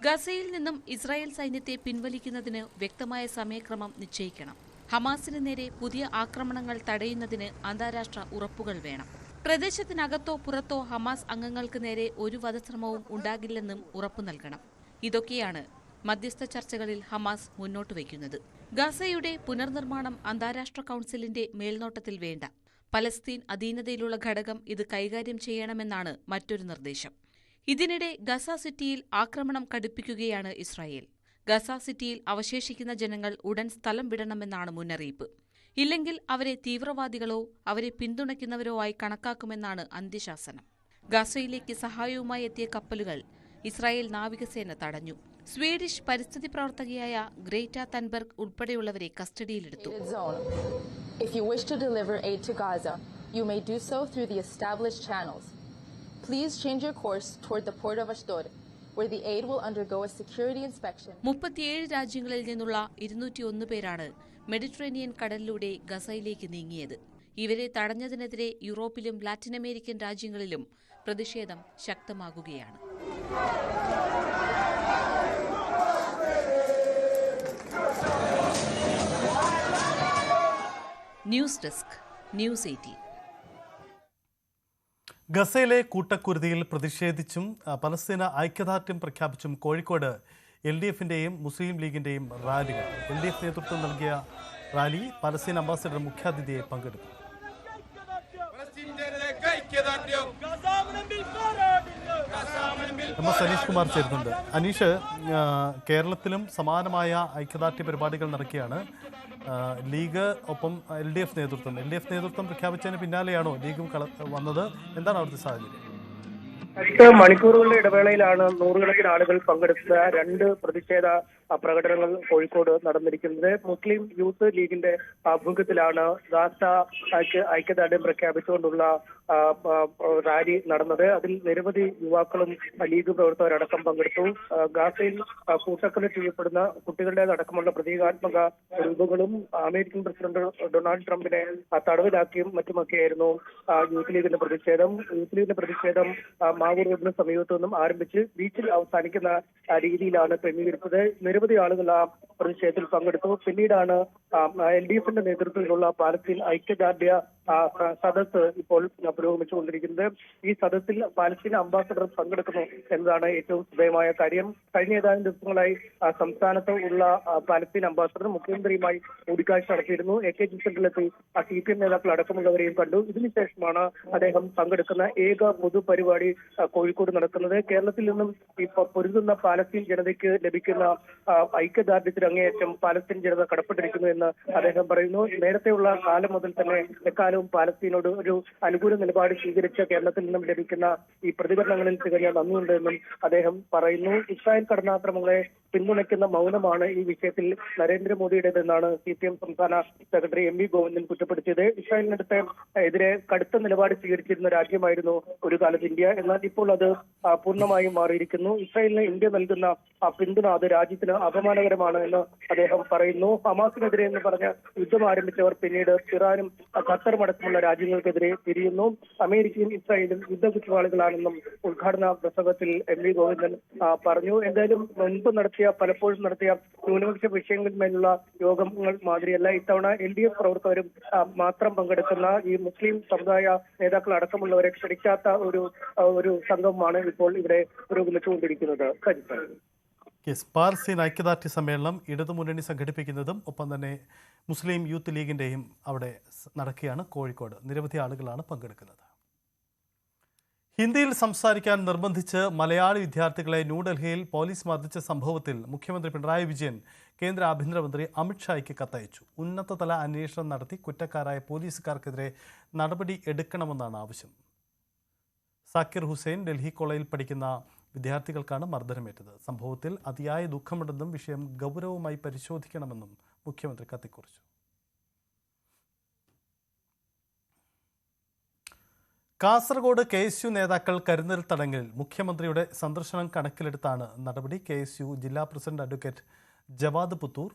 ഗസയിൽ നിന്നും ഇസ്രായേൽ സൈന്യത്തെ പിൻവലിക്കുന്നതിന് വ്യക്തമായ സമയക്രമം നിശ്ചയിക്കണം. ഹമാസിന് നേരെ പുതിയ ആക്രമണങ്ങൾ തടയുന്നതിന് അന്താരാഷ്ട്ര ഉറപ്പുകൾ വേണം. പ്രദേശത്തിനകത്തോ പുറത്തോ ഹമാസ് അംഗങ്ങൾക്ക് നേരെ ഒരു വധശ്രമവും ഉണ്ടാകില്ലെന്നും ഉറപ്പു നൽകണം. ഇതൊക്കെയാണ് മധ്യസ്ഥ ചർച്ചകളിൽ ഹമാസ് മുന്നോട്ട് വയ്ക്കുന്നത്. ഗസയുടെ പുനർനിർമ്മാണം അന്താരാഷ്ട്ര കൗൺസിലിന്റെ മേൽനോട്ടത്തിൽ വേണ്ട. പലസ്തീൻ അധീനതയിലുള്ള ഘടകം ഇത് കൈകാര്യം ചെയ്യണമെന്നാണ് മറ്റൊരു നിർദ്ദേശം. ഇതിനിടെ ഗസ സിറ്റിയിൽ ആക്രമണം കടുപ്പിക്കുകയാണ് ഇസ്രായേൽ. ഗസ സിറ്റിയിൽ അവശേഷിക്കുന്ന ജനങ്ങൾ ഉടൻ സ്ഥലം വിടണമെന്നാണ് മുന്നറിയിപ്പ്. ഇല്ലെങ്കിൽ അവരെ തീവ്രവാദികളോ അവരെ പിന്തുണയ്ക്കുന്നവരോ ആയി കണക്കാക്കുമെന്നാണ് അന്ത്യശാസനം. ഗസയിലേക്ക് സഹായവുമായി എത്തിയ കപ്പലുകൾ ഇസ്രായേൽ നാവികസേന തടഞ്ഞു. സ്വീഡിഷ് പരിസ്ഥിതി പ്രവർത്തകയായ ഗ്രേറ്റ തൻബർഗ് ഉൾപ്പെടെയുള്ളവരെ കസ്റ്റഡിയിലെടുത്തു. If you wish to deliver aid to Gaza, you may do so through the established channels. Please change your course toward the port of Ashdod, where the aid will undergo a security inspection. 37 രാജ്യങ്ങളിൽ നിന്നുള്ള 201 പേരാണ് മെഡിറ്ററേനിയൻ കടലിലൂടെ ഗസയിലേക്ക് നീങ്ങിയത്. ഇവരെ തടഞ്ഞതിനെതിരെ യൂറോപ്പിലും ലാറ്റിൻ അമേരിക്കൻ രാജ്യങ്ങളിലും പ്രതിഷേധം ശക്തമാകുകയാണ്. News desk, news 18. ഗസയിലെ കൂട്ടക്കുരുതിയിൽ പ്രതിഷേധിച്ചും പലസ്തീന ഐക്യദാർഢ്യം പ്രഖ്യാപിച്ചും കോഴിക്കോട് LDF-ന്റെയും മുസ്ലിം ലീഗിന്റെയും റാലികൾ. LDF നേതൃത്വം നൽകിയ റാലി പലസ്തീൻ അംബാസിഡർ മുഖ്യാതിഥിയെ പങ്കെടുത്തു. അനീഷ് കുമാർ ചേരുന്നുണ്ട്. അനീഷ്, കേരളത്തിലും സമാനമായ ഐക്യദാർഢ്യ പരിപാടികൾ നടക്കുകയാണ്. ലീഗ് ഒപ്പം LDF നേതൃത്വം പ്രഖ്യാപിച്ചതിന് പിന്നാലെയാണോ ലീഗും വന്നത്? എന്താണ് അവിടുത്തെ സാഹചര്യം? 8 മണിക്കൂറുകളുടെ ഇടവേളയിലാണ് നൂറുകണക്കിന് ആളുകൾ പങ്കെടുത്ത 2 പ്രതിഷേധ പ്രകടനങ്ങൾ കോഴിക്കോട് നടന്നിരിക്കുന്നത്. മുസ്ലിം യൂത്ത് ലീഗിന്റെ ആഭിമുഖ്യത്തിലാണ് ഗാസ ഐക്യദാർഢ്യം പ്രഖ്യാപിച്ചുകൊണ്ടുള്ള റാലി നടന്നത്. അതിൽ നിരവധി യുവാക്കളും ലീഗ് പ്രവർത്തകരടക്കം പങ്കെടുത്തു. ഗാസയിൽ കൂട്ടക്കൊല ചെയ്യപ്പെടുന്ന കുട്ടികളുടെ അടക്കമുള്ള പ്രതീകാത്മക രൂപങ്ങളും അമേരിക്കൻ പ്രസിഡന്റ് ഡൊണാൾഡ് ട്രംപിനെ തടവിലാക്കിയും മറ്റുമൊക്കെയായിരുന്നു യൂത്ത് ലീഗിന്റെ പ്രതിഷേധം. യൂത്ത് ലീഗിന്റെ പ്രതിഷേധം മാവൂർ റോഡിന് സമീപത്തു നിന്നും ആരംഭിച്ച് ബീച്ചിൽ അവസാനിക്കുന്ന രീതിയിലാണ് ക്രമീകരിച്ചത്. നിരവധി ആളുകൾ ആ പ്രതിഷേധത്തിൽ പങ്കെടുത്തു. പിന്നീടാണ് LDF-ന്റെ നേതൃത്വത്തിലുള്ള പാലസ്തീൻ ഐക്യദാർഢ്യ സദസ്സ് ഇപ്പോൾ പുരോഗമിച്ചുകൊണ്ടിരിക്കുന്നത്. ഈ സദസ്സിൽ പാലസ്തീൻ അംബാസഡർ പങ്കെടുക്കുന്നു എന്നതാണ് ഏറ്റവും ശ്രദ്ധേയമായ കാര്യം. കഴിഞ്ഞ ഏതാനും ദിവസങ്ങളായി സംസ്ഥാനത്ത് ഉള്ള പാലസ്തീൻ അംബാസഡർ മുഖ്യമന്ത്രിയുമായി കൂടിക്കാഴ്ച നടത്തിയിരുന്നു. AK സെന്ററിലെത്തി CPM നേതാക്കൾ അടക്കമുള്ളവരെയും കണ്ടു. ഇതിനുശേഷമാണ് അദ്ദേഹം പങ്കെടുക്കുന്ന ഏക പൊതുപരിപാടി കോഴിക്കോട് നടക്കുന്നത്. കേരളത്തിൽ നിന്നും ഈ പൊരുതുന്ന പാലസ്തീൻ ജനതയ്ക്ക് ലഭിക്കുന്ന ഐക്യദാർഢ്യത്തിന് അങ്ങേയറ്റം പാലസ്തീൻ ജനത കടപ്പെട്ടിരിക്കുന്നു എന്ന് അദ്ദേഹം പറയുന്നു. നേരത്തെയുള്ള കാലം മുതൽ തന്നെ എക്കാലവും പാലസ്തീനോട് ഒരു അനുകൂല നിലപാട് സ്വീകരിച്ച കേരളത്തിൽ നിന്നും ലഭിക്കുന്ന ഈ പ്രതികരണങ്ങളിൽ തികഞ്ഞ നന്ദിയുണ്ട് എന്നും അദ്ദേഹം പറയുന്നു. ഇസ്രായേൽ കടന്നാക്രമങ്ങളെ പിന്തുണയ്ക്കുന്ന മൗനമാണ് ഈ വിഷയത്തിൽ നരേന്ദ്രമോദിയുടേതെന്നാണ് CPM സംസ്ഥാന സെക്രട്ടറി MV ഗോവിന്ദൻ കുറ്റപ്പെടുത്തിയത്. ഇസ്രായേലിനെതിരെ കടുത്ത നിലപാട് സ്വീകരിച്ചിരുന്ന രാജ്യമായിരുന്നു ഒരു കാലത്ത് ഇന്ത്യ. എന്നാൽ ഇപ്പോൾ അത് പൂർണ്ണമായും മാറിയിരിക്കുന്നു. ഇസ്രായേലിന് ഇന്ത്യ നൽകുന്ന പിന്തുണ അത് രാജ്യത്തിന് അപമാനകരമാണ് എന്ന് അദ്ദേഹം പറയുന്നു. ഹമാസിനെതിരെ എന്ന് പറഞ്ഞ യുദ്ധം ആരംഭിച്ചവർ പിന്നീട് ഇറാനും ഖത്തറും അടക്കമുള്ള രാജ്യങ്ങൾക്കെതിരെ തിരിയുന്നു. അമേരിക്കയും ഇസ്രായേലും യുദ്ധ കുറ്റവാളികളാണെന്നും ഉദ്ഘാടന പ്രസംഗത്തിൽ MV ഗോവിന്ദൻ പറഞ്ഞു. എന്തായാലും മുൻപ് പലപ്പോഴും നടത്തിയ ന്യൂനപക്ഷ വിഷയങ്ങളിന്മേലുള്ള യോഗങ്ങൾ മാതിരിയല്ല ഇത്തവണ LDF പ്രവർത്തകരും മാത്രം പങ്കെടുക്കുന്ന ഈ മുസ്ലിം സമുദായ നേതാക്കൾ അടക്കമുള്ളവരെ ക്ഷണിക്കാത്ത ഒരു സംഘമാണ് ഇപ്പോൾ ഇവിടെ പുരോഗമിച്ചുകൊണ്ടിരിക്കുന്നത്. പാർസീൻ ഐക്യദാർഢ്യ സമ്മേളനം ഇടതുമുന്നണി സംഘടിപ്പിക്കുന്നതും ഒപ്പം തന്നെ മുസ്ലിം യൂത്ത് ലീഗിൻ്റെയും അവിടെ നടക്കുകയാണ്. കോഴിക്കോട് നിരവധി ആളുകളാണ് പങ്കെടുക്കുന്നത്. ഹിന്ദിയിൽ സംസാരിക്കാൻ നിർബന്ധിച്ച് മലയാളി വിദ്യാർത്ഥികളെ ന്യൂഡൽഹിയിൽ പോലീസ് മർദ്ദിച്ച സംഭവത്തിൽ മുഖ്യമന്ത്രി പിണറായി വിജയൻ കേന്ദ്ര ആഭ്യന്തരമന്ത്രി അമിത്ഷായ്ക്ക് കത്തയച്ചു. ഉന്നതതല അന്വേഷണം നടത്തി കുറ്റക്കാരായ പോലീസുകാർക്കെതിരെ നടപടി എടുക്കണമെന്നാണ് ആവശ്യം. സാക്കിർ ഹുസൈൻ ഡൽഹി കോളേജിൽ പഠിക്കുന്ന വിദ്യാർത്ഥികൾക്കാണ് മർദ്ദനമേറ്റത്. സംഭവത്തിൽ അതിയായ ദുഃഖമുണ്ടെന്നും വിഷയം ഗൗരവമായി പരിശോധിക്കണമെന്നും മുഖ്യമന്ത്രി കത്തിക്കുറിച്ചു. കാസർഗോഡ് KSU നേതാക്കൾ കരുതൽ തടങ്കലിൽ. മുഖ്യമന്ത്രിയുടെ സന്ദർശനം കണക്കിലെടുത്താണ് നടപടി. KSU ജില്ലാ പ്രസിഡന്റ് അഡ്വക്കേറ്റ് ജവാദ് പുത്തൂർ,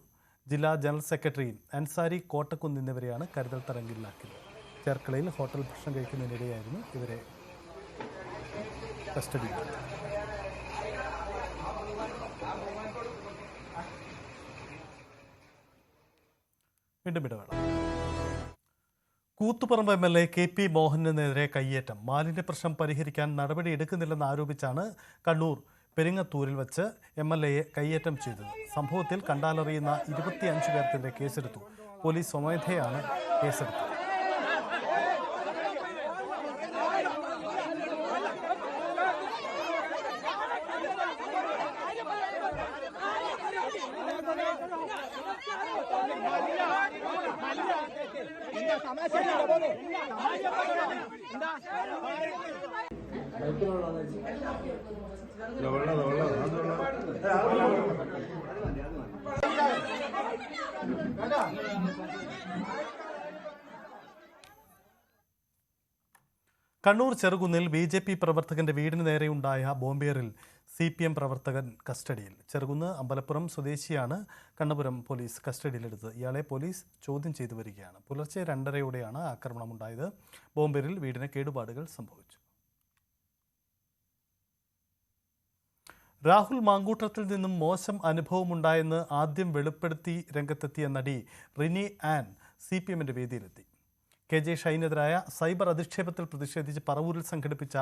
ജില്ലാ ജനറൽ സെക്രട്ടറി അൻസാരി കോട്ടക്കുന്ന് എന്നിവരെയാണ് കരുതൽ തടങ്കലിലാക്കിയത്. ചേർക്കളയിൽ ഹോട്ടൽ ഭക്ഷണം കഴിക്കുന്നതിനിടെയായിരുന്നു ഇവരെ കസ്റ്റഡിയിൽ. വീണ്ടും ഇടവേള. കൂത്തുപറമ്പ് MLA KP മോഹനനെതിരെ കയ്യേറ്റം. മാലിന്യ പ്രശ്നം പരിഹരിക്കാൻ നടപടി എടുക്കുന്നില്ലെന്ന് ആരോപിച്ചാണ് കണ്ണൂർ പെരിങ്ങത്തൂരിൽ വെച്ച് MLAയെ കയ്യേറ്റം ചെയ്തത്. സംഭവത്തിൽ കണ്ടാലറിയുന്ന 25 പേർക്കെതിരെ കേസെടുത്തു. പോലീസ് സ്വമേധയാണ് കേസെടുത്തത്. കണ്ണൂർ ചെറുകുന്നിൽ BJP പ്രവർത്തകന്റെ വീടിന് നേരെയുണ്ടായ ബോംബേറിൽ CPM പ്രവർത്തകൻ കസ്റ്റഡിയിൽ. ചെറുകുന്ന് അമ്പലപ്പുറം സ്വദേശിയാണ് കണ്ണപുരം പോലീസ് കസ്റ്റഡിയിലെടുത്തത്. ഇയാളെ പോലീസ് ചോദ്യം ചെയ്തു വരികയാണ്. പുലർച്ചെ 2:30യോടെയാണ് ആക്രമണമുണ്ടായത്. ബോംബേറിൽ വീടിന് കേടുപാടുകൾ സംഭവിച്ചു. രാഹുൽ മാങ്കൂട്ടത്തിൽ നിന്നും മോശം അനുഭവമുണ്ടായെന്ന് ആദ്യം വെളിപ്പെടുത്തി രംഗത്തെത്തിയ നടി റിനി ആൻ CPMന്റെ വേദിയിലെത്തി. KJ ഷൈനെതിരായ സൈബർ അധിക്ഷേപത്തിൽ പ്രതിഷേധിച്ച് പറവൂരിൽ സംഘടിപ്പിച്ച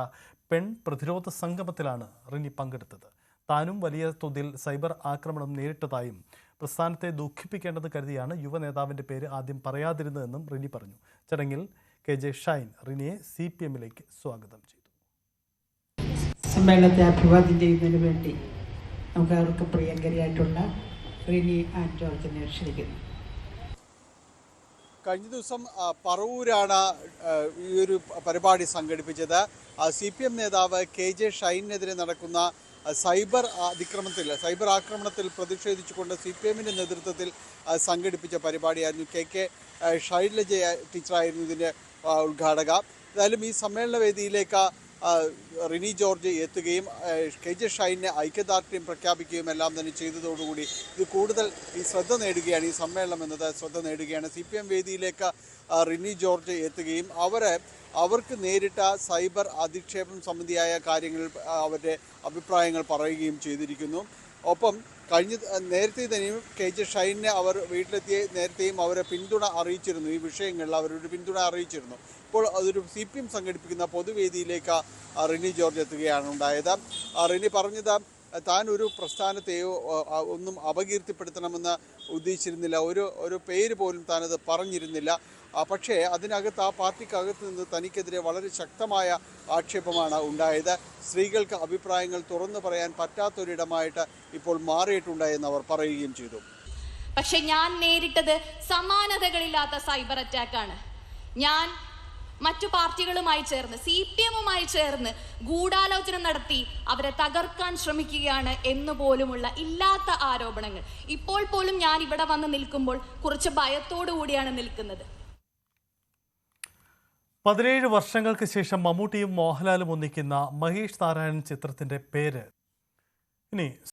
പെൺ പ്രതിരോധ സംഗമത്തിലാണ് റിനി പങ്കെടുത്തത്. താനും വലിയ തോതിൽ സൈബർ ആക്രമണം നേരിട്ടതായും പ്രസ്ഥാനത്തെ ദുഃഖിപ്പിക്കേണ്ടെന്ന് കരുതിയാണ് യുവനേതാവിൻ്റെ പേര് ആദ്യം പറയാതിരുന്നതെന്നും റിനി പറഞ്ഞു. ചടങ്ങിൽ KJ ഷൈൻ റിനിയെ CPMലേക്ക് സ്വാഗതം ചെയ്തു. സമ്മേളനത്തെ അഭിവാദ്യം ചെയ്യുന്നതിന് വേണ്ടി നമുക്ക് അവർക്ക് പ്രിയങ്കരിയായിട്ടുള്ള റിനി ആൻ ജോർജിനെ ക്ഷണിക്കുന്നു. കഴിഞ്ഞ ദിവസം പറവൂരാണ് ഈ ഒരു പരിപാടി സംഘടിപ്പിച്ചത്. CPM നേതാവ് KJ ഷൈനെതിരെ നടക്കുന്ന സൈബർ ആക്രമണത്തിൽ പ്രതിഷേധിച്ചുകൊണ്ട് CPMന്റെ നേതൃത്വത്തിൽ സംഘടിപ്പിച്ച പരിപാടിയായിരുന്നു. KK ഷൈലജ ടീച്ചറായിരുന്നു ഇതിൻ്റെ ഉദ്ഘാടക. ഏതായാലും ഈ സമ്മേളന വേദിയിലേക്ക് റിനി ജോർജ് എത്തുകയും KJ ഷൈനെ ഐക്യദാർഢ്യം പ്രഖ്യാപിക്കുകയും എല്ലാം തന്നെ ചെയ്തതോടുകൂടി ഇത് കൂടുതൽ ഈ സമ്മേളനം എന്നത് ശ്രദ്ധ നേടുകയാണ്. CPM വേദിയിലേക്ക് റിനി ജോർജ് എത്തുകയും അവർക്ക് നേരിട്ട സൈബർ അധിക്ഷേപം സംബന്ധിയായ കാര്യങ്ങൾ അവരുടെ അഭിപ്രായങ്ങൾ പറയുകയും ചെയ്തിരിക്കുന്നു. ഒപ്പം നേരത്തെ തന്നെയും KJ ഷൈനെ അവർ വീട്ടിലെത്തിയ നേരത്തെയും അവരെ പിന്തുണ അറിയിച്ചിരുന്നു. ഈ വിഷയങ്ങളിൽ അവരുടെ പിന്തുണ അറിയിച്ചിരുന്നു. ഇപ്പോൾ അതൊരു CPM സംഘടിപ്പിക്കുന്ന പൊതുവേദിയിലേക്ക് റിനി ജോർജ് എത്തുകയാണ് ഉണ്ടായത്. റിനി പറഞ്ഞത് താൻ ഒരു പ്രസ്ഥാനത്തെയോ ഒന്നും അപകീർത്തിപ്പെടുത്തണമെന്ന് ഉദ്ദേശിച്ചിരുന്നില്ല. ഒരു പേര് പോലും താനത് പറഞ്ഞിരുന്നില്ല. പക്ഷേ അതിനകത്ത് ആ പാർട്ടിക്കകത്ത് നിന്ന് തനിക്കെതിരെ വളരെ ശക്തമായ ആക്ഷേപമാണ് ഉണ്ടായത്. സ്ത്രീകൾക്ക് അഭിപ്രായങ്ങൾ തുറന്നു പറയാൻ പറ്റാത്തൊരിടമായിട്ട് ഇപ്പോൾ മാറിയിട്ടുണ്ടായെന്ന് അവർ പറയുകയും ചെയ്തു. പക്ഷെ ഞാൻ നേരിട്ടത് സമാനതകളില്ലാത്ത സൈബർ അറ്റാക്കാണ്. ഞാൻ മറ്റു പാർട്ടികളുമായി ചേർന്ന് CPM-ഉമായി ചേർന്ന് ഗൂഢാലോചന നടത്തി അവരെ തകർക്കാൻ ശ്രമിക്കുകയാണ് എന്നുപോലുമുള്ള ഇല്ലാത്ത ആരോപണങ്ങൾ. ഇപ്പോൾ പോലും ഞാൻ ഇവിടെ വന്ന് നിൽക്കുമ്പോൾ കുറച്ച് ഭയത്തോടു കൂടിയാണ് നിൽക്കുന്നത്. 17 വർഷങ്ങൾക്ക് ശേഷം മമ്മൂട്ടിയും മോഹൻലാലും ഒന്നിക്കുന്ന മഹേഷ് നാരായണൻ ചിത്രത്തിന്റെ പേര് ഇനി